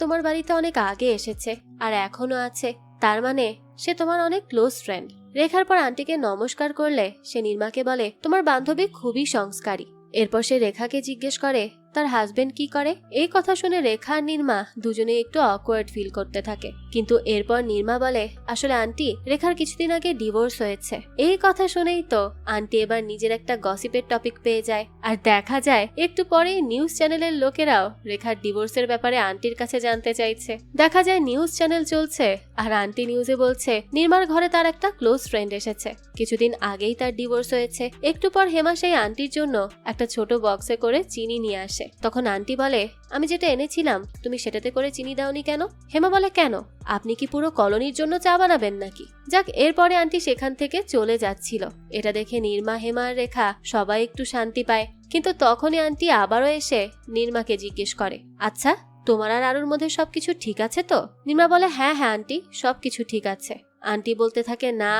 A: তোমার বাড়িতে অনেক আগে এসেছে আর এখনো আছে, তার মানে সে তোমার অনেক ক্লোজ ফ্রেন্ড। রেখার পর আন্টিকে নমস্কার করলে সে নির্মাকে বলে তোমার বান্ধবী খুবই সংস্কারী। এরপর সে রেখাকে জিজ্ঞেস করে তার হাজবেন্ড কি করে। এই কথা শুনে রেখা আর নির্মা দুজনে একটু অকওয়ার্ড ফিল করতে থাকে, কিন্তু এরপর নির্মা বলে আসলে আন্টি রেখার কিছুদিন আগে ডিভোর্স হয়েছে। এই কথা শুনেই তো আন্টি এবার নিজের একটা গসিপের টপিক পেয়ে যায়। আর দেখা যায় একটু পরেই নিউজ চ্যানেলের লোকেরাও রেখার ডিভোর্সের ব্যাপারে আন্টির কাছে জানতে চাইছে। দেখা যায় নিউজ চ্যানেল চলছে আর আন্টি নিউজে বলছে নির্মার ঘরে তার একটা ক্লোজ ফ্রেন্ড এসেছে, কিছুদিন আগেই তার ডিভোর্স হয়েছে। একটু পর হেমা সেই আন্টির জন্য একটা ছোট বক্সে করে চিনি নিয়ে আসে। তখন আন্টি বলে আমি যেটা এনেছিলাম তুমি সেটাতে করে চিনি দাওনি কেন? হেমা বলে কেন, আপনি কি পুরো কলোনির জন্য চা বানাবেন নাকি? যাক, এরপরে আন্টি সেখান থেকে চলে যাচ্ছিল। এটা দেখে নির্মা, হেমা আর রেখা সবাই একটু শান্তি পায়, কিন্তু তখনই আন্টি আবারও এসে নির্মাকে জিজ্ঞেস করে আচ্ছা তোমার আর আরুর মধ্যে সবকিছু ঠিক আছে তো? নির্মা বলে হ্যাঁ হ্যাঁ আন্টি, সবকিছু ঠিক আছে। আন্টি বলতে থাকে না,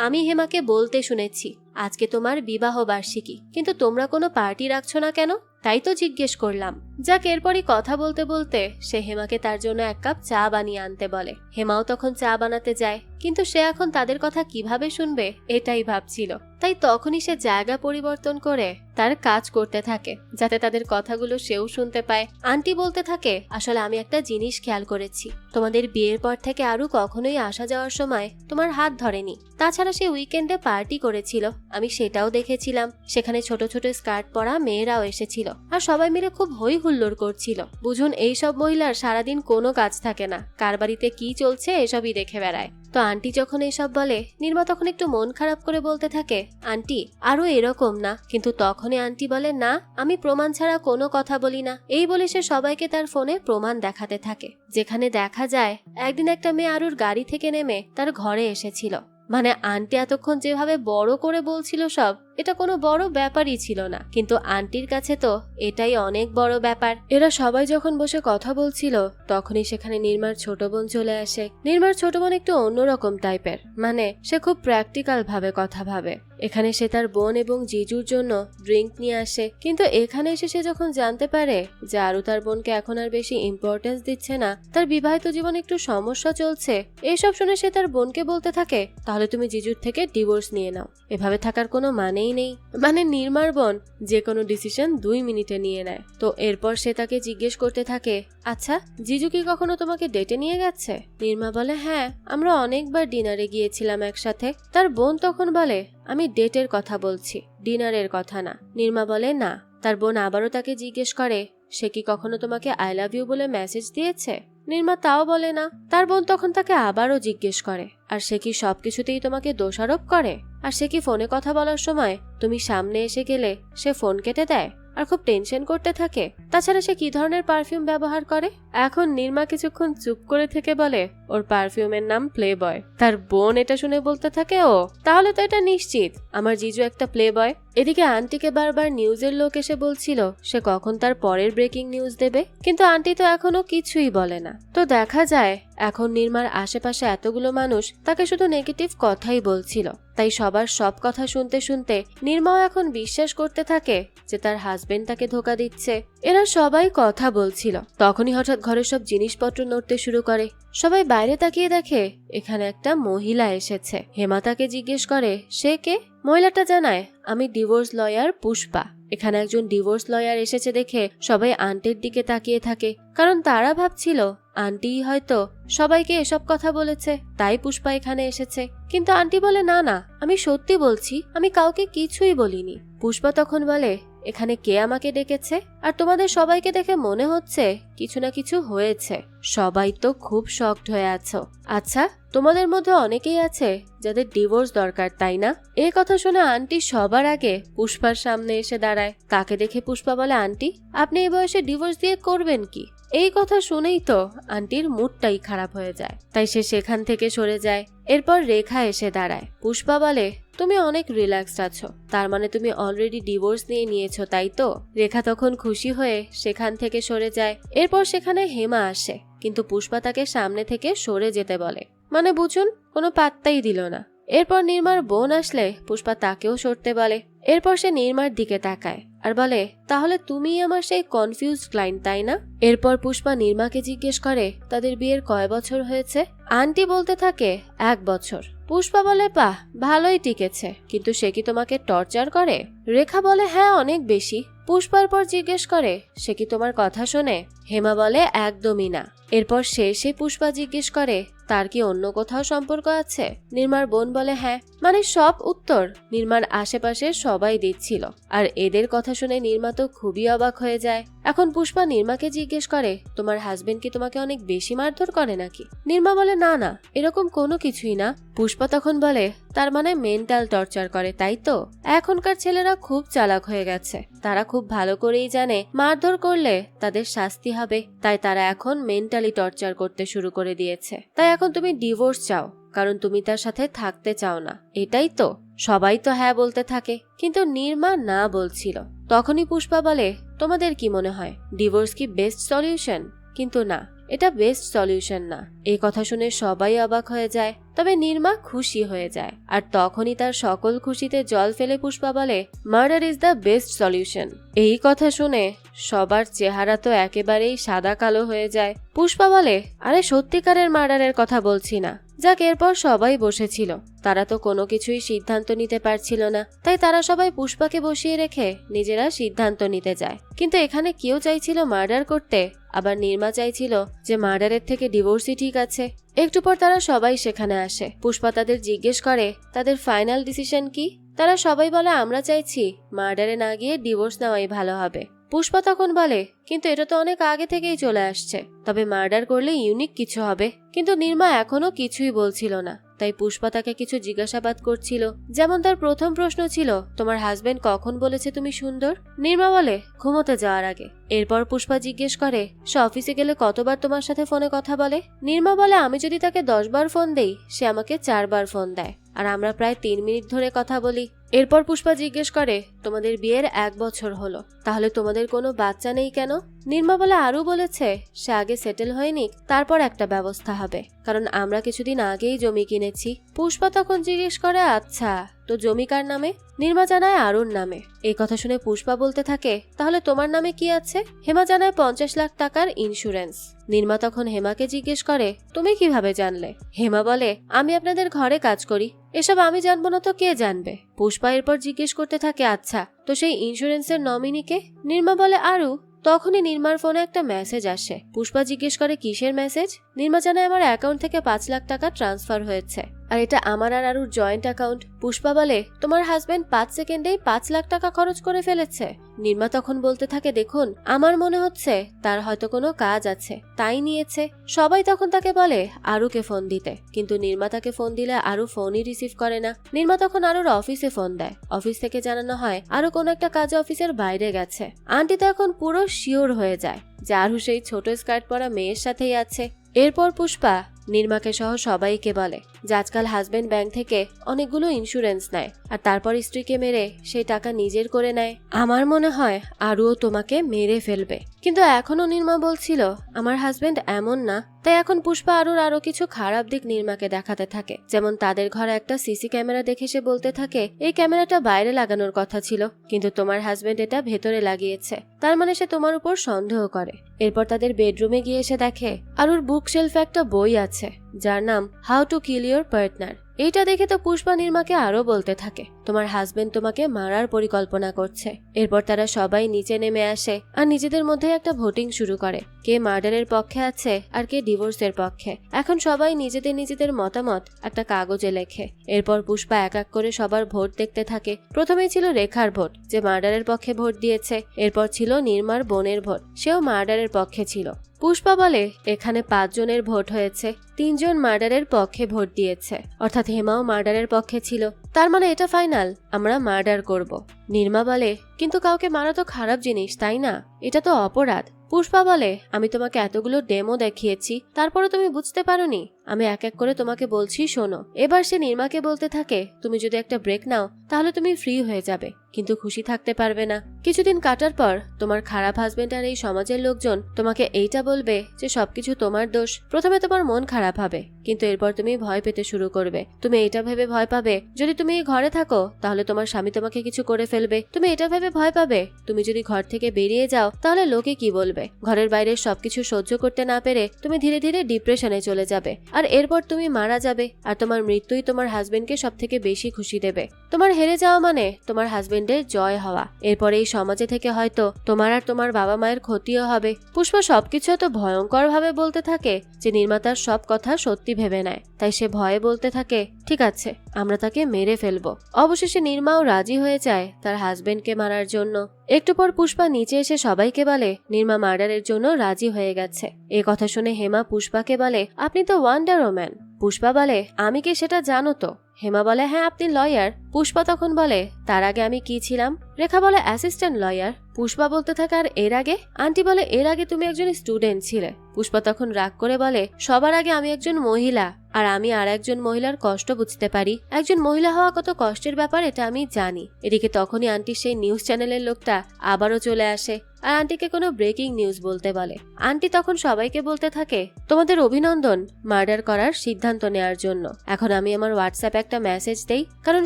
A: আমি হেমাকে বলতে শুনেছি আজকে তোমার বিবাহ বার্ষিকী, কিন্তু তোমরা কোনো পার্টি রাখছো না কেন, তাই তো জিজ্ঞেস করলাম। যাক, এরপরই কথা বলতে বলতে সে হেমাকে তার জন্য 1 কাপ চা বানিয়ে আনতে বলে। হেমাও তখন চা বানাতে যায়, কিন্তু সে এখন তাদের কথা কিভাবে শুনবে এটাই ভাবছিল। তাই তখনই সে জায়গা পরিবর্তন করে তার কাজ করতে থাকে যাতে তাদের কথাগুলো সেও শুনতে পায়। আন্টি বলতে থাকে আসলে আমি একটা জিনিস খেয়াল করেছি, তোমাদের বিয়ের পর থেকে আরু কখনোই আসা যাওয়ার সময় তোমার হাত ধরেনি। তাছাড়া সে উইকেন্ডে পার্টি করেছিল, আমি সেটাও দেখেছিলাম। সেখানে ছোট ছোট স্কার্ট পরা মেয়েরাও এসেছিল আর সবাই মিলে খুব হই হুল্লোড় করছিল। বুঝুন, এইসব মহিলার সারাদিন কোনো কাজ থাকে না, কার বাড়িতে কি চলছে এসবই দেখে বেড়ায়। তো আন্টি যখন এইসব বলে নির্মা তখন একটু মন খারাপ করে বলতে থাকে আন্টি আরো এরকম না, কিন্তু তখনই আন্টি বলে না, আমি প্রমাণ ছাড়া কোনো কথা বলি না। এই বলে সে সবাইকে তার ফোনে প্রমাণ দেখাতে থাকে, যেখানে দেখা যায় একদিন একটা মেয়ে আরুর গাড়ি থেকে নেমে তার ঘরে এসেছিল। মানে আন্টি এতক্ষণ যেভাবে বড় করে বলছিল সব, এটা কোনো বড় ব্যাপারই ছিল না, কিন্তু আন্টির কাছে তো এটাই অনেক বড় ব্যাপার। এরা সবাই যখন বসে কথা বলছিল তখনই সেখানে নির্মার ছোট বোন চলে আসে। নির্মার ছোট বোন একটু অন্যরকম টাইপের, মানে সে খুব প্র্যাকটিক্যাল ভাবে কথা ভাবে। এখানে সে তার বোন এবং জিজুর জন্য ড্রিঙ্ক নিয়ে আসে, কিন্তু এখানে এসে সে যখন জানতে পারে যে আরু তার বোনকে এখন আর বেশি ইম্পর্টেন্স দিচ্ছে না, তার বিবাহিত জীবনে একটু সমস্যা চলছে, এইসব শুনে সে তার বোনকে বলতে থাকে তাহলে তুমি জিজুর থেকে ডিভোর্স নিয়ে নাও, এভাবে থাকার কোনো মানেই নেই। মানে নির্মার বোন যে কোনো ডিসিশন 2 মিনিটে নিয়ে নেয়। তো এরপর সে তাকে জিজ্ঞেস করতে থাকে আচ্ছা জিজু কি কখনো তোমাকে ডেটে নিয়ে গেছে? নির্মা বলে হ্যাঁ, আমরা অনেকবার ডিনারে গিয়েছিলাম একসাথে। তার বোন তখন বলে আমি ডেটের কথা বলছি, ডিনারের কথা না। নির্মা বলে না। তার বোন আবারও তাকে জিজ্ঞেস করে সে কি কখনো তোমাকে আই লাভ ইউ বলে মেসেজ দিয়েছে? নির্মা তাও বলে না। তার বোন তখন তাকে আবারও জিজ্ঞেস করে আর সে কি সবকিছুতেই তোমাকে দোষারোপ করে? আর সে কি ফোনে কথা বলার সময় তুমি সামনে এসে গেলে সে ফোন কেটে দেয় আর খুব টেনশন করতে থাকে? তাছাড়া সে কি ধরনের পারফিউম ব্যবহার করে? এখন নির্মা কিছুক্ষণ চুপ করে থেকে বলে ওর পারফিউমের নাম প্লে বয়। তার বোন এটা শুনে বলতে থাকে ও তাহলে তো এটা নিশ্চিত আমার জিজু একটা প্লে বয়। এদিকে আন্টিকে বারবার নিউজের লোক এসে বলছিল সে কখন তার পরের ব্রেকিং নিউজ দেবে, কিন্তু আন্টি তো এখনো কিছুই বলে না। তো দেখা যায় এখন নির্মার আশেপাশে এতগুলো মানুষ তাকে শুধু নেগেটিভ কথাই বলছিল, তাই সবার সব কথা শুনতে শুনতে নির্মাও এখন বিশ্বাস করতে থাকে যে তার হাজবেন্ড তাকে ধোঁকা দিচ্ছে। এরা সবাই কথা বলছিল, তখনই হঠাৎ ঘরের সব জিনিসপত্র নড়তে শুরু করে। সবাই বাইরে তাকিয়ে দেখে এখানে একটা মহিলা এসেছে। হেমা তাকে জিজ্ঞেস করে সে কে। মহিলাটা জানায়, আমি ডিভোর্স লয়ার পুষ্পা। এখানে একজন ডিভোর্স লয়ার এসেছে দেখে সবাই আন্টির দিকে তাকিয়ে থাকে, কারণ তারা ভাবছিল আন্টি হয়তো সবাইকে এসব কথা বলেছে, তাই পুষ্পা এখানে এসেছে। কিন্তু আন্টি বলে, না না, আমি সত্যি বলছি, আমি কাউকে কিছুই বলিনি। পুষ্পা তখন বলে, এখানে কে আমাকে ডেকেছে? আর তোমাদের সবাইকে দেখে মনে হচ্ছে কিছু না কিছু হয়েছে। সবাই তো খুব শকড হয়ে আছো। আচ্ছা, তোমাদের মধ্যে অনেকেই আছে যাদের ডিভোর্স দরকার, তাই না? এই কথা শুনে আন্টি সবার আগে পুষ্পার সামনে এসে দাঁড়ায়। তাকে দেখে পুষ্পা বলে, আন্টি আপনি এই বয়সে ডিভোর্স দিয়ে করবেন কি? এই কথা শুনেই তো আন্টির মুডটাই খারাপ হয়ে যায়, তাই সে সেখান থেকে সরে যায়। এরপর রেখা এসে দাঁড়ায়। পুষ্পা বলে, তুমি অনেক রিল্যাক্সড আছো, তার মানে তুমি অলরেডি ডিভোর্স নিয়ে নিয়েছো, তাই তো? রেখা তখন খুশি হয়ে সেখান থেকে সরে যায়। এরপর সেখানে হেমা আসে, কিন্তু পুষ্পা তাকে সামনে থেকে সরে যেতে বলে, মানে বুঝুন, কোনো পাত্তাই দিল না। এরপর নির্মার বোন আসলে পুষ্পা তাকেও সরতে বলে। এরপর সে নির্মার দিকে তাকায় আর বলে, তাহলে তুমি আমার সেই কনফিউজড ক্লায়েন্ট, তাই না? এরপর পুষ্পা নির্মাকে জিজ্ঞেস করে তাদের বিয়ের কয় বছর হয়েছে। আন্টি বলতে থাকে 1 বছর। পুষ্পা বলে, বাহ, ভালোই টিকেছে, কিন্তু সে কি তোমাকে টর্চার করে? রেখা বলে, হ্যাঁ, অনেক বেশি। পুষ্পার পর জিজ্ঞেস করে, সে কি তোমার কথা শোনে? হেমা বলে, একদমই না। এরপর সে পুষ্পা জিজ্ঞেস করে, তার কি অন্য কোথাও সম্পর্ক আছে? নির্মার বোন বলে, হ্যাঁ। মানে সব উত্তর নির্মার আশেপাশে সবাই দিচ্ছিল, আর এদের কথা শুনে নির্মা তো খুবই অবাক হয়ে যায়। এখন পুষ্পা নির্মাকে জিজ্ঞেস করে, তোমার হাজবেন্ড কি তোমাকে অনেক বেশি মারধর করে নাকি? নির্মা বলে, না না, এরকম কোনো কিছুই না। পুষ্পা তখন বলে, তার মানে মেন্টাল টর্চার করে, তাই তো? এখনকার ছেলেরা খুব চালাক হয়ে গেছে, তারা খুব ভালো করেই জানে মারধর করলে তাদের শাস্তি হবে, তাই তারা এখন মেন্টালি টর্চার করতে শুরু করে দিয়েছে। তাই এখন তুমি ডিভোর্স চাও, কারণ তুমি তার সাথে থাকতে চাও না, এটাই তো? সবাই তো হ্যাঁ বলতে থাকে, কিন্তু নির্মা না বলছিল। তখনই পুষ্পা বলে, তোমাদের কি মনে হয় ডিভোর্স কি বেস্ট সলিউশন? কিন্তু না, এটা বেস্ট সলিউশন না। এই কথা শুনে সবাই অবাক হয়ে যায়, তবে নির্মা খুশি হয়ে যায়। আর তখনই তার সকল খুশিতে জল ফেলে পুষ্পা বলে, murder is the best solution. এই কথা শুনে সবার চেহারা তো একেবারেই সাদা কালো হয়ে যায়। পুষ্পা বলে, আরে সত্যিকারের মার্ডারের কথা বলছি না। যাক, এরপর সবাই বসেছিল, তারা তো কোনো কিছুই সিদ্ধান্ত নিতে পারছিল না, তাই তারা সবাই পুষ্পাকে বসিয়ে রেখে নিজেরা সিদ্ধান্ত নিতে যায়। কিন্তু এখানে কেউ চাইছিল মার্ডার করতে, আবার নির্মা চাইছিল যে মার্ডারের থেকে ডিভোর্সই ঠিক আছে। একটু পর তারা সবাই সেখানে আসে। পুষ্পা তাদের জিজ্ঞেস করে তাদের ফাইনাল ডিসিশন কি। তারা সবাই বলে, আমরা চাইছি মার্ডারে না গিয়ে ডিভোর্স নেওয়াই ভালো হবে। পুষ্পা তখন বলে, কিন্তু এটা তো অনেক আগে থেকেই চলে আসছে, তবে মার্ডার করলে ইউনিক কিছু হবে। কিন্তু নির্মা এখনো কিছুই বলছিল না, তাই পুষ্পা তাকে কিছু জিজ্ঞাসাবাদ করছিল। যেমন তার প্রথম প্রশ্ন ছিল, তোমার হাজবেন্ড কখন বলেছে তুমি সুন্দর? নির্মা বলে, ঘুমোতে যাওয়ার আগে। এরপর পুষ্পা জিজ্ঞেস করে, সে অফিসে গেলে কতবার তোমার সাথে ফোনে কথা বলে? নির্মা বলে, আমি যদি তাকে 10 বার ফোন দেই, সে আমাকে 4 বার ফোন দেয়, আর আমরা প্রায় 3 মিনিট ধরে কথা বলি। এরপর পুষ্পা জিজ্ঞেস করে, তোমাদের বিয়ের 1 বছর হলো, তাহলে তোমাদের কোনো বাচ্চা নেই কেন? নির্মা বলে, আরু বলেছে সে আগে সেটেল হয়নি, তারপর একটা ব্যবস্থা হবে, কারণ আমরা কিছুদিন আগেই জমি কিনেছি। পুষ্পা তখন জিজ্ঞেস করে, আচ্ছা, তো জমি কার নামে? নির্মা জানায় আরুর নামে। এই কথা শুনে পুষ্পা বলতে থাকে, তাহলে তোমার নামে কি আছে? হেমা জানায় 50 লাখ টাকার ইন্স্যুরেন্স। নির্মা তখন হেমাকে জিজ্ঞেস করে, তুমি কিভাবে জানলে? হেমা বলে, আমি আপনাদের ঘরে কাজ করি, এসব আমি জানবো না তো কে জানবে? পুষ্পা এরপর জিজ্ঞেস করতে থাকে, আচ্ছা, তো সেই ইন্স্যুরেন্সের নমিনিকে? নির্মা বলে, আরু। তখনই নির্মার ফোনে একটা মেসেজ আসে। পুষ্পা জিজ্ঞেস করে, কিসের মেসেজ? নির্মা জানায়, আমার অ্যাকাউন্ট থেকে 5 লাখ টাকা ট্রান্সফার হয়েছে, আর এটা আমার আর আরুর জয়েন্ট অ্যাকাউন্ট। পুষ্পা বলে, তোমার হাজবেন্ড 5 সেকেন্ডেই 5 লাখ টাকা খরচ করে ফেলেছে। নির্মা তখন বলতে থাকে, দেখুন, আমার মনে হচ্ছে তার হয়তো কোনো কাজ আছে, তাই নিয়েছে। সবাই তখন তাকে বলে আরুকে ফোন দিতে, কিন্তু নির্মা তাকে ফোন দিলে আরু ফোনই রিসিভ করে না। নির্মা তখন আরুর অফিসে ফোন দেয়। অফিস থেকে জানানো হয় আরু কোনো একটা কাজে অফিসের বাইরে গেছে। আন্টি তো এখন পুরো শিওর হয়ে যায় যে আরু সেই ছোট স্কার্ট পরা মেয়ের সাথেই আছে। এরপর পুষ্পা নির্মাকে সহ সবাইকে বলে যে আজকাল হাজবেন্ড ব্যাংক থেকে অনেকগুলো ইন্স্যুরেন্স নেয় আর তারপর স্ত্রীকে মেরে সেই টাকা নিজের করে নেয়। আমার মনে হয় আরুও তোমাকে মেরে ফেলবে। কিন্তু এখনো নির্মা বলছিল আমার হাজবেন্ড এমন না। তাই এখন পুষ্পা আরো কিছু খারাপ দিক নির্মাকে দেখাতে থাকে। যেমন তাদের ঘরে একটা সিসি ক্যামেরা দেখে সে বলতে থাকে এই ক্যামেরাটা বাইরে লাগানোর কথা ছিল, কিন্তু তোমার হাজবেন্ড এটা ভেতরে লাগিয়েছে, তার মানে সে তোমার উপর সন্দেহ করে। এরপর তাদের বেডরুমে গিয়ে এসে দেখে আরুর বুক শেলফে একটা বই আছে যার নাম how to kill your partner. এইটা দেখে তো পুষ্পা নির্মাকে আরো বলতে থাকে তোমার হাজবেন্ড তোমাকে মারার পরিকল্পনা করছে। এরপর তারা সবাই নিচে নেমে আসে আর নিজেদের মধ্যে একটা ভোটিং শুরু করে, কে মার্ডারের পক্ষে আছে আর কে ডিভোর্সের পক্ষে। এখন সবাই নিজেদের মতামত একটা কাগজে লেখে। এরপর পুষ্পা এক এক করে সবার ভোট দেখতে থাকে। প্রথমেই ছিল রেখার ভোট, যে মার্ডারের পক্ষে ভোট দিয়েছে। এরপর ছিল নির্মার বোনের ভোট, সেও মার্ডারের পক্ষে ছিল। পুষ্পা বলে এখানে 5 জনের ভোট হয়েছে, 3 জন মার্ডারের পক্ষে ভোট দিয়েছে, অর্থাৎ হেমাও মার্ডারের পক্ষে ছিল। তার মানে এটা ফাইনাল, আমরা মার্ডার করব। নির্মা বলে কিন্তু কাউকে মারা তো খারাপ জিনিস, তাই না? এটা তো অপরাধ। পুষ্পা বলে আমি তোমাকে এতগুলো ডেমো দেখিয়েছি, তারপরে তুমি বুঝতে পারোনি। আমি এক এক করে তোমাকে বলছি, শোনো। এবার সে নির্মাকে বলতে থাকে তুমি যদি একটা ব্রেক নাও তাহলে তুমি ফ্রি হয়ে যাবে, কিন্তু খুশি থাকতে পারবে না। কিছুদিন কাটার পর তোমার খারাপ হাজবেন্ড আর এই সমাজের লোকজন তোমাকে এইটা বলবে যে সবকিছু তোমার দোষ। প্রথমে তোমার মন খারাপ হবে, কিন্তু এরপর তুমি ভয় পেতে শুরু করবে। তুমি এটা ভেবে ভয় পাবে যদি তুমি এই ঘরে থাকো তাহলে তোমার স্বামী তোমাকে কিছু করে ফেলবে। তুমি এটা ভেবে ভয় পাবে তুমি যদি ঘর থেকে বেরিয়ে যাও তাহলে লোকে কি বলবে। ঘরের বাইরে সবকিছু সহ্য করতে না পেরে তুমি ধীরে ধীরে ডিপ্রেশনে চলে যাবে, আর এরপর তুমি মারা যাবে। আর তোমার মৃত্যুই তোমার হাজবেন্ডকে সব থেকে বেশি খুশি দেবে। তোমার হেরে যাওয়া মানে তোমার হাজবেন্ডের জয় হওয়া। এরপর এই সমাজে থেকে হয়তো তোমার আর তোমার বাবা মায়ের ক্ষতিও হবে। পুষ্পা সবকিছু এত ভয়ঙ্কর ভাবে বলতে থাকে যে নির্মাতার সব কথা সত্যি ভেবে নেয়। তাই সে ভয়ে বলতে থাকে ঠিক আছে, আমরা তাকে মেরে ফেলবো। অবশেষে নির্মাও রাজি হয়ে যায় তার হাজবেন্ডকে মারার জন্য। একটু পর পুষ্পা নিচে এসে সবাইকে বলে নির্মা মার্ডারের জন্য রাজি হয়ে গেছে। এ কথা শুনে হেমা পুষ্পাকে বলে আপনি তো ওয়ান্ডার ওম্যান। পুষ্পা বলে আমি কি সেটা জানো তো? হেমা বলে হ্যাঁ আপনি লয়ার। পুষ্পা তখন বলে তার আগে আমি কি ছিলাম? রেখা বলে অ্যাসিস্ট্যান্ট লয়ার। পুষ্পা বলতে থাকে আর এর আগে? আন্টি বলে এর আগে তুমি একজন স্টুডেন্ট ছিলে। পুষ্পা তখন রাগ করে বলে সবার আগে আমি একজন মহিলা, আর আমি আর একজন মহিলার কষ্ট বুঝতে পারি। একজন মহিলা হওয়া কত কষ্টের ব্যাপার এটা আমি জানি। এদিকে তখনই আন্টির সেই নিউজ চ্যানেলের লোকটা আবারও চলে আসে আর আন্টিকে কোনো ব্রেকিং নিউজ বলতে বলে। আন্টি তখন সবাইকে বলতে থাকে তোমাদের অভিনন্দন মার্ডার করার সিদ্ধান্ত নেওয়ার জন্য। এখন আমি আমার হোয়াটসঅ্যাপে একটা মেসেজ দেই, কারণ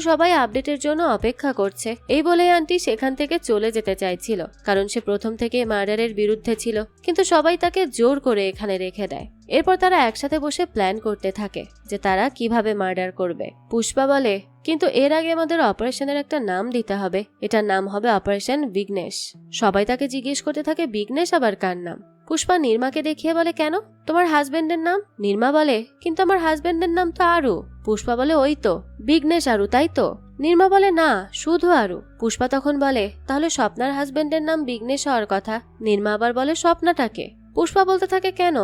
A: সবাই আপডেটের জন্য অপেক্ষা করছে। এই বলে আন্টি সেখান থেকে চলে যেতে চাইছিল, কারণ সে প্রথম থেকে মার্ডারের বিরুদ্ধে ছিল, কিন্তু সবাই তাকে জোর করে এখানে রেখে দেয়। এরপর তারা একসাথে বসে প্ল্যান করতে থাকে যে তারা কিভাবে মার্ডার করবে। পুষ্পা বলে কিন্তু এর আগে আমাদের অপারেশনের একটা নাম দিতে হবে, এটার নাম হবে অপারেশন বিঘ্নেশ। সবাই তাকে জিজ্ঞেস করতে থাকে বিঘ্নেশ আবার কার নাম? পুষ্পা নির্মাকে দেখিয়ে বলে কেন, তোমার হাজবেন্ডের নাম? নির্মা বলে কিন্তু আমার হাজবেন্ডের নাম তো আরু। পুষ্পা বলে ওই তো বিঘ্নেশ আরু, তাই তো? নির্মা বলে না, শুধু আরু। পুষ্পা তখন বলে তাহলে স্বপ্নার হাজবেন্ডের নাম বিঘ্নেশ হওয়ার কথা। নির্মা আবার বলে স্বপ্নাটাকে। পুষ্পা বলতে থাকে কেন,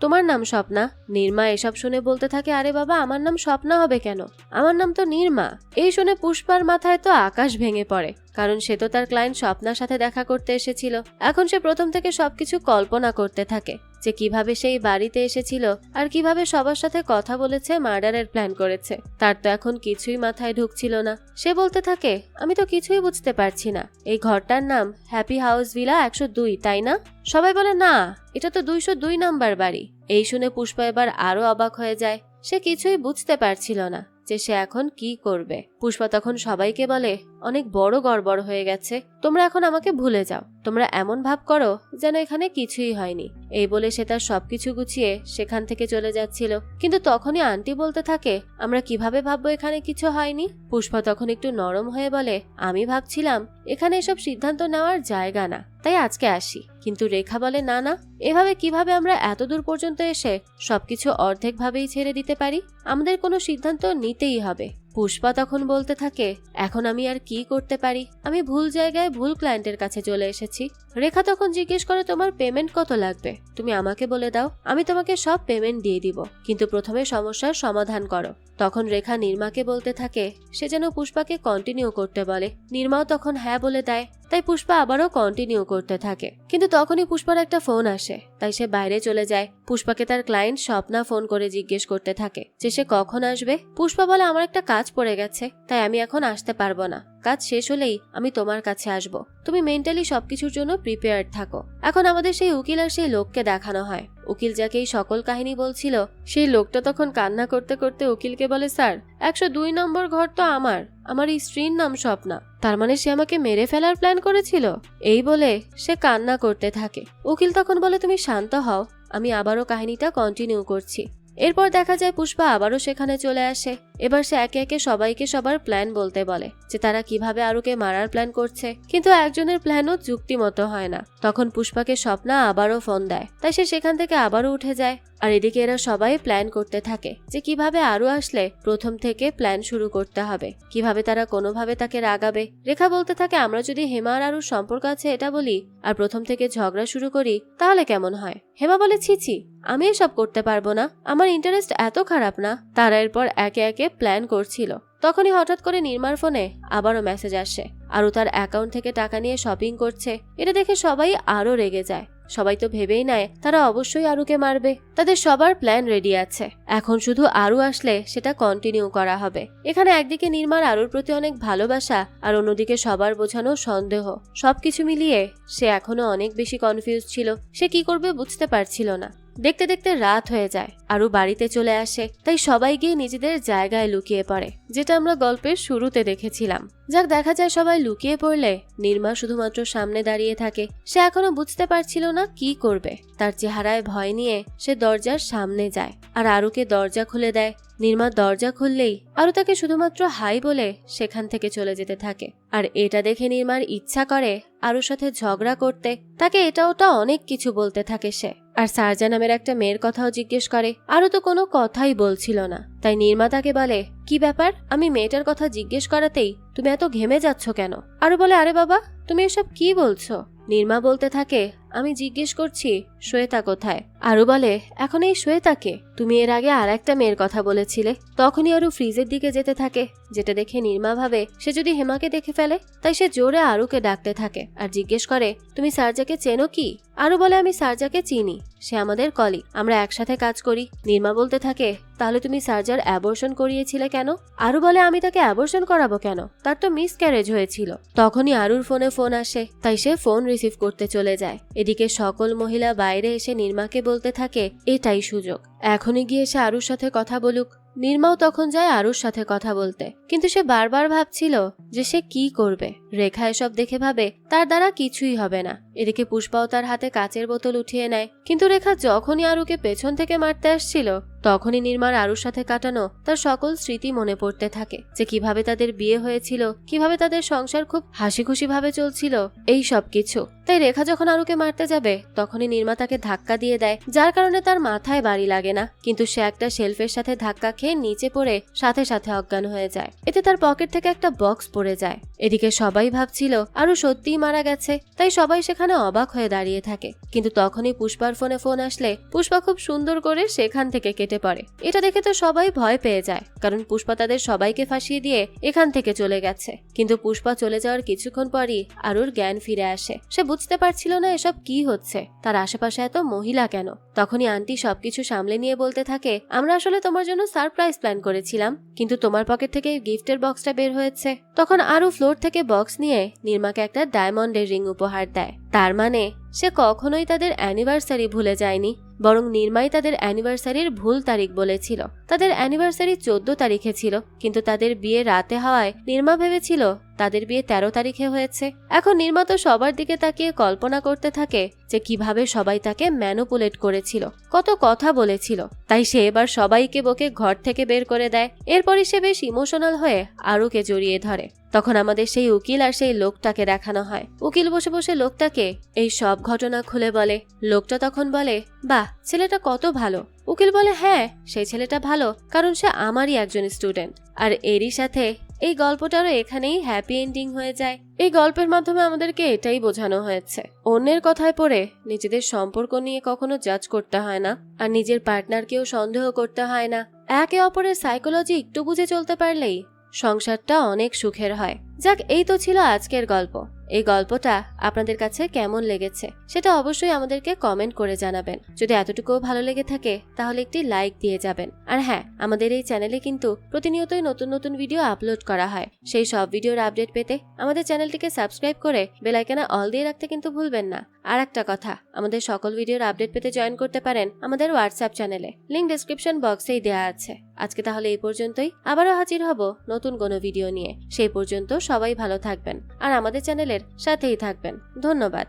A: তোমার নাম স্বপ্না? নির্মা এসব শুনে বলতে থাকে আরে বাবা আমার নাম স্বপ্না হবে কেন, আমার নাম তো নির্মা। এই শুনে পুষ্পার মাথায় তো আকাশ ভেঙে পড়ে, কারণ সে তো তার ক্লায়েন্ট স্বপ্নার সাথে দেখা করতে এসেছিল। এখন সে প্রথম থেকে সবকিছু কল্পনা করতে থাকে যে কিভাবে সেই বাড়িতে এসেছিল আর কিভাবে সবার সাথে কথা বলেছে, মার্ডারের প্ল্যান করেছে। তার তো এখন কিছুই মাথায় ঢুকছিল না। সে বলতে থাকে আমি তো কিছুই বুঝতে পারছি না, এই ঘরটার নাম হ্যাপি হাউস ভিলা 102 তাই না? সবাই বলে না, এটা তো 202 নাম্বার বাড়ি। এই শুনে পুষ্পা এবার আরো অবাক হয়ে যায়। সে কিছুই বুঝতে পারছিল না যে সে এখন কি করবে। পুষ্পা তখন সবাইকে বলে অনেক বড় গড়বড় হয়ে গেছে, তোমরা এখন আমাকে ভুলে যাও। তোমরা এমন ভাব করো যেন এখানে কিছুই হয়নি। এই বলে সে তার সবকিছু গুছিয়ে সেখান থেকে চলে যাচ্ছিল, কিন্তু তখনই আন্টি বলতে থাকে আমরা কিভাবে ভাববো এখানে কিছু হয়নি? পুষ্পা তখন একটু নরম হয়ে বলে আমি ভাবছিলাম এখানে এসব সিদ্ধান্ত নেওয়ার জায়গা না, তাই আজকে আসি। কিন্তু রেখা বলে না না, এভাবে কিভাবে আমরা এত দূর পর্যন্ত এসে সবকিছু অর্ধেক ভাবেই ছেড়ে দিতে পারি? আমাদের কোনো সিদ্ধান্ত নিতেই হবে। পুষ্পা তখন বলতে থাকে এখন আমি আর কি করতে পারি? আমি ভুল জায়গায় ভুল ক্লায়েন্টের কাছে চলে এসেছি। রেখা তখন জিজ্ঞেস করে তোমার পেমেন্ট কত লাগবে, তুমি আমাকে বলে দাও, আমি তোমাকে সব পেমেন্ট দিয়ে দিব, কিন্তু প্রথমে সমস্যার সমাধান করো। তখন রেখা নির্মাকে বলতে থাকে সে যেন পুষ্পাকে কন্টিনিউ করতে বলে। নির্মাও তখন হ্যাঁ বলে দেয়, তাই পুষ্পা আবারও কন্টিনিউ করতে থাকে। কিন্তু তখনই পুষ্পার একটা ফোন আসে। তাই সে বাইরে চলে যায়। পুষ্পাকে তার ক্লায়েন্ট স্বপ্না ফোন করে জিজ্ঞেস করতে থাকে যে সে কখন আসবে। পুষ্পা বলে আমার একটা কাজ পড়ে গেছে, তাই আমি এখন আসতে পারবো না। কাজ শেষ হলেই আমি তোমার কাছে আসব। তুমি মেন্টালি সবকিছুর জন্য প্রিপেয়ার্ড থাকো। এখন আমাদের সেই উকিল আর সেই লোককে দেখানো হয়। উকিল যাকে এই সকল কাহিনী বলছিল, সেই লোকটা তখন কান্না করতে করতে উকিলকে বলে, স্যার 102 নম্বর ঘর তো আমার এই স্ত্রীর নাম স্বপ্না। তার মানে সে আমাকে মেরে ফেলার প্ল্যান করেছিল। এই বলে সে কান্না করতে থাকে। উকিল তখন বলে, তুমি শান্ত হও, আমি আবারও কাহিনীটা কন্টিনিউ করছি। এরপর দেখা যায় পুষ্পা আবারও সেখানে চলে আসে। এবার সে একে একে সবাইকে সবার প্ল্যান বলতে বলে যে তারা কিভাবে আরুকে মারার প্ল্যান করছে, কিন্তু একজনের প্ল্যানও যুক্তিমতো হয় না। তখন পুষ্পাকে স্বপ্না আবারও ফোন দেয়, তাই সে সেখান থেকে আবারও উঠে যায়। আর এদিকে এরা সবাই প্ল্যান করতে থাকে যে কিভাবে আরু আসলে প্রথম থেকে প্ল্যান শুরু করতে হবে, কিভাবে তারা কোনোভাবে তাকে রাগাবে। রেখা বলতে থাকে, আমরা যদি হেমা আর আরুর সম্পর্ক আছে এটা বলি আর প্রথম থেকে ঝগড়া শুরু করি তাহলে কেমন হয়। হেমা বলে, ছি, আমি এসব করতে পারবো না, আমার ইন্টারেস্ট এত খারাপ না। তারা এরপর একে একে প্ল্যান করছিল। তখনই হঠাৎ করে নির্মার ফোনে আবারও মেসেজ আসে, আরু তার অ্যাকাউন্ট থেকে টাকা নিয়ে শপিং করছে। এটা দেখে সবাই আরো রেগে যায়। সবাই তো ভেবেই নেয় তারা অবশ্যই আরুকে মারবে। তাদের সবার প্ল্যান রেডি আছে, এখন শুধু আরু আসলে সেটা কন্টিনিউ করা হবে। এখানে একদিকে নির্মার আরুর প্রতি অনেক ভালোবাসা আর অন্যদিকে সবার বোঝানো সন্দেহ। সবকিছু মিলিয়ে সে এখনো অনেক বেশি কনফিউজ ছিল। সে কি করবে বুঝতে পারছিল না। দেখতে দেখতে রাত হয়ে যায়, আরু বাড়িতে চলে আসে। তাই সবাই গিয়ে নিজেদের জায়গায় লুকিয়ে পড়ে, যেটা আমরা গল্পের শুরুতে দেখেছিলাম। যাক, দেখা যায় সবাই লুকিয়ে পড়লে নির্মা শুধুমাত্র সামনে দাঁড়িয়ে থাকে। সে এখনো বুঝতে পারছিল না কি করবে। তার চেহারায় ভয় নিয়ে সে দরজার সামনে যায় আর আরুকে দরজা খুলে দেয়। নির্মা দরজা খুললেই আরু তাকে শুধুমাত্র হাই বলে সেখান থেকে চলে যেতে থাকে। আর এটা দেখে নির্মার ইচ্ছা করে আরুর সাথে ঝগড়া করতে। তাকে এটা ওটা অনেক কিছু বলতে থাকে সে। আর সারজা নামের একটা মেয়ের কথাও জিজ্ঞেস করে। আরু তো কোনো কথাই বলছিল না। তাই নির্মা তাকে বলে, কি ব্যাপার, আমি মেয়েটার কথা জিজ্ঞেস করাতেই তুমি এত ঘেমে যাচ্ছ কেন? আরু বলে, আরে বাবা, তুমি এসব কি বলছো? নির্মা বলতে থাকে, আমি জিজ্ঞেস করছি শ্বেতা কোথায়? আরু বলে, এখন এই শ্বেতাকে? তুমি এর আগে আর একটা মেয়ের কথা বলেছিলে। তখনই আরু ফ্রিজের দিকে যেতে থাকে, যেটা দেখে নির্মা ভাবে সে যদি হেমাকে দেখে ফেলে। তাই সে জোরে আরুকে ডাকতে থাকে আর জিজ্ঞেস করে, তুমি সারজাকে চেনো কি? আরু বলে, আমি সারজাকে চিনি, সে আমাদের কলিগ, আমরা একসাথে কাজ করি। নির্মা বলতে থাকে, তাহলে তুমি সারজার অ্যাবর্শন করিয়েছিলে কেন? আরু বলে, আমি তাকে অ্যাবর্শন করাবো কেন, তার তো মিসক্যারেজ হয়েছিল। তখনই আরুর ফোনে ফোন আসে, তাই সে ফোন রিসিভ করতে চলে যায়। এদিকে সকল মহিলা বাইরে এসে নির্মাকে বলতে থাকে এটাই সুযোগ, এখনই গিয়ে সে আরুর সাথে কথা বলুক। নির্মাও তখন যায় আরুর সাথে কথা বলতে, কিন্তু সে বারবার ভাবছিল যে সে কি করবে। রেখা এসব দেখে ভাবে তার দ্বারা কিছুই হবে না। এদিকে পুষ্পাও তার হাতে কাচের বোতল উঠিয়ে নেয়, কিন্তু রেখা যখনই আরুকে পেছন থেকে মারতে আসছিল তখনই নির্মার আরুর সাথে কাটানো তার সকল স্মৃতি মনে পড়তে থাকে, যে কিভাবে তাদের বিয়ে হয়েছিল, কিভাবে তাদের সংসার খুব হাসি খুশি ভাবে চলছিল, এই সব কিছু। তাই রেখা যখন আরুকে মারতে যাবে তখনই নির্মা তাকে ধাক্কা দিয়ে দেয়, যার কারণে তার মাথায় বাড়ি লাগে না, কিন্তু সে একটা শেলফের সাথে ধাক্কা খেয়ে নিচে পড়ে সাথে সাথে অজ্ঞান হয়ে যায়। এতে তার পকেট থেকে একটা বক্স পড়ে যায়। এদিকে সবাই ভাবছিল আরু সত্যিই মারা গেছে, তাই সবাই সেখানে অবাক হয়ে দাঁড়িয়ে থাকে। কিন্তু তখনই পুষ্পার ফোনে ফোন আসলে পুষ্পা খুব সুন্দর করে সেখান থেকে কেটে পড়ে। এটা দেখে তো সবাই ভয় পেয়ে যায়, কারণ পুষ্পা তাদের সবাইকে ফাঁসিয়ে দিয়ে এখান থেকে চলে গেছে। কিন্তু পুষ্পা চলে যাওয়ার কিছুক্ষণ পরই আরুর জ্ঞান ফিরে আসে। সে বুঝতে পারছিল না এসব কি হচ্ছে, তার আশেপাশে এত মহিলা কেন। তখনই আন্টি সবকিছু সামলে নিয়ে বলতে থাকে, আমরা আসলে তোমার জন্য সারপ্রাইজ প্ল্যান করেছিলাম, কিন্তু তোমার পকেট থেকে গিফটের বক্সটা বের হয়েছে। তখন আরু ফ্লোর থেকে বক্স নিয়ে নির্মাকে একটা ডায়মন্ডের রিং উপহার দেয়। তার মানে সে কখনোই তাদের অ্যানিভার্সারি ভুলে যায়নি, বরং নির্মাই তাদের অ্যানিভার্সারির ভুল তারিখ বলেছিল। তাদের অ্যানিভার্সারি 14 তারিখে ছিল, কিন্তু তাদের বিয়ে রাতে হওয়ায় নির্মা ভেবেছিল তাদের বিয়ে 13 তারিখে হয়েছে। এখন নির্মা তো সবার দিকে তাকিয়ে কল্পনা করতে থাকে যে কিভাবে সবাই তাকে ম্যানুপুলেট করেছিল, কত কথা বলেছিল। তাই সে এবার সবাইকে বকে ঘর থেকে বের করে দেয়। এরপরই সে বেশ ইমোশনাল হয়ে আরুকে জড়িয়ে ধরে। তখন আমাদের সেই উকিল আর সেই লোকটাকে দেখানো হয়। উকিল বসে বসে লোকটাকে এই সব ঘটনা খুলে বলে। লোকটা তখন বলে, বাহ, ছেলেটা কত ভালো। উকিল বলে, হ্যাঁ, সেই ছেলেটা ভালো, কারণ সে আমারই একজন স্টুডেন্ট। আর এরই সাথে এই গল্পটারও এখানেই হ্যাপি এন্ডিং হয়ে যায়। এই গল্পের মাধ্যমে আমাদেরকে এটাই বোঝানো হয়েছে, অন্যের কথায় পড়ে নিজেদের সম্পর্ক নিয়ে কখনো জাজ করতে হয় না, আর নিজের পার্টনারকেও সন্দেহ করতে হয় না। একে অপরের সাইকোলজি একটু বুঝে চলতে পারলেই সংসারটা অনেক সুখের হয়। যাক, এই তো ছিল আজকের গল্প। এই গল্পটা আপনাদের কাছে কেমন লেগেছে সেটা অবশ্যই আমাদেরকে কমেন্ট করে জানাবেন। যদি এতটুকুও ভালো লেগে থাকে তাহলে একটি লাইক দিয়ে যাবেন। আর হ্যাঁ, আমাদের এই চ্যানেলে কিন্তু প্রতিনিয়তই নতুন নতুন ভিডিও আপলোড করা হয়। সেই সব ভিডিওর আপডেট পেতে আমাদের চ্যানেলটিকে সাবস্ক্রাইব করে বেল আইকনে অল দিয়ে রাখতে কিন্তু ভুলবেন না। আর একটা কথা, আমাদের সকল ভিডিওর আপডেট পেতে জয়েন করতে পারেন আমাদের হোয়াটসঅ্যাপ চ্যানেলে, লিংক ডেসক্রিপশন বক্সেই দেওয়া আছে। আজকে তাহলে এই পর্যন্তই, আবারও হাজির হব নতুন কোনো ভিডিও নিয়ে। সেই পর্যন্ত সবাই ভালো থাকবেন আর আমাদের চ্যানেলের সাথেই থাকবেন। ধন্যবাদ।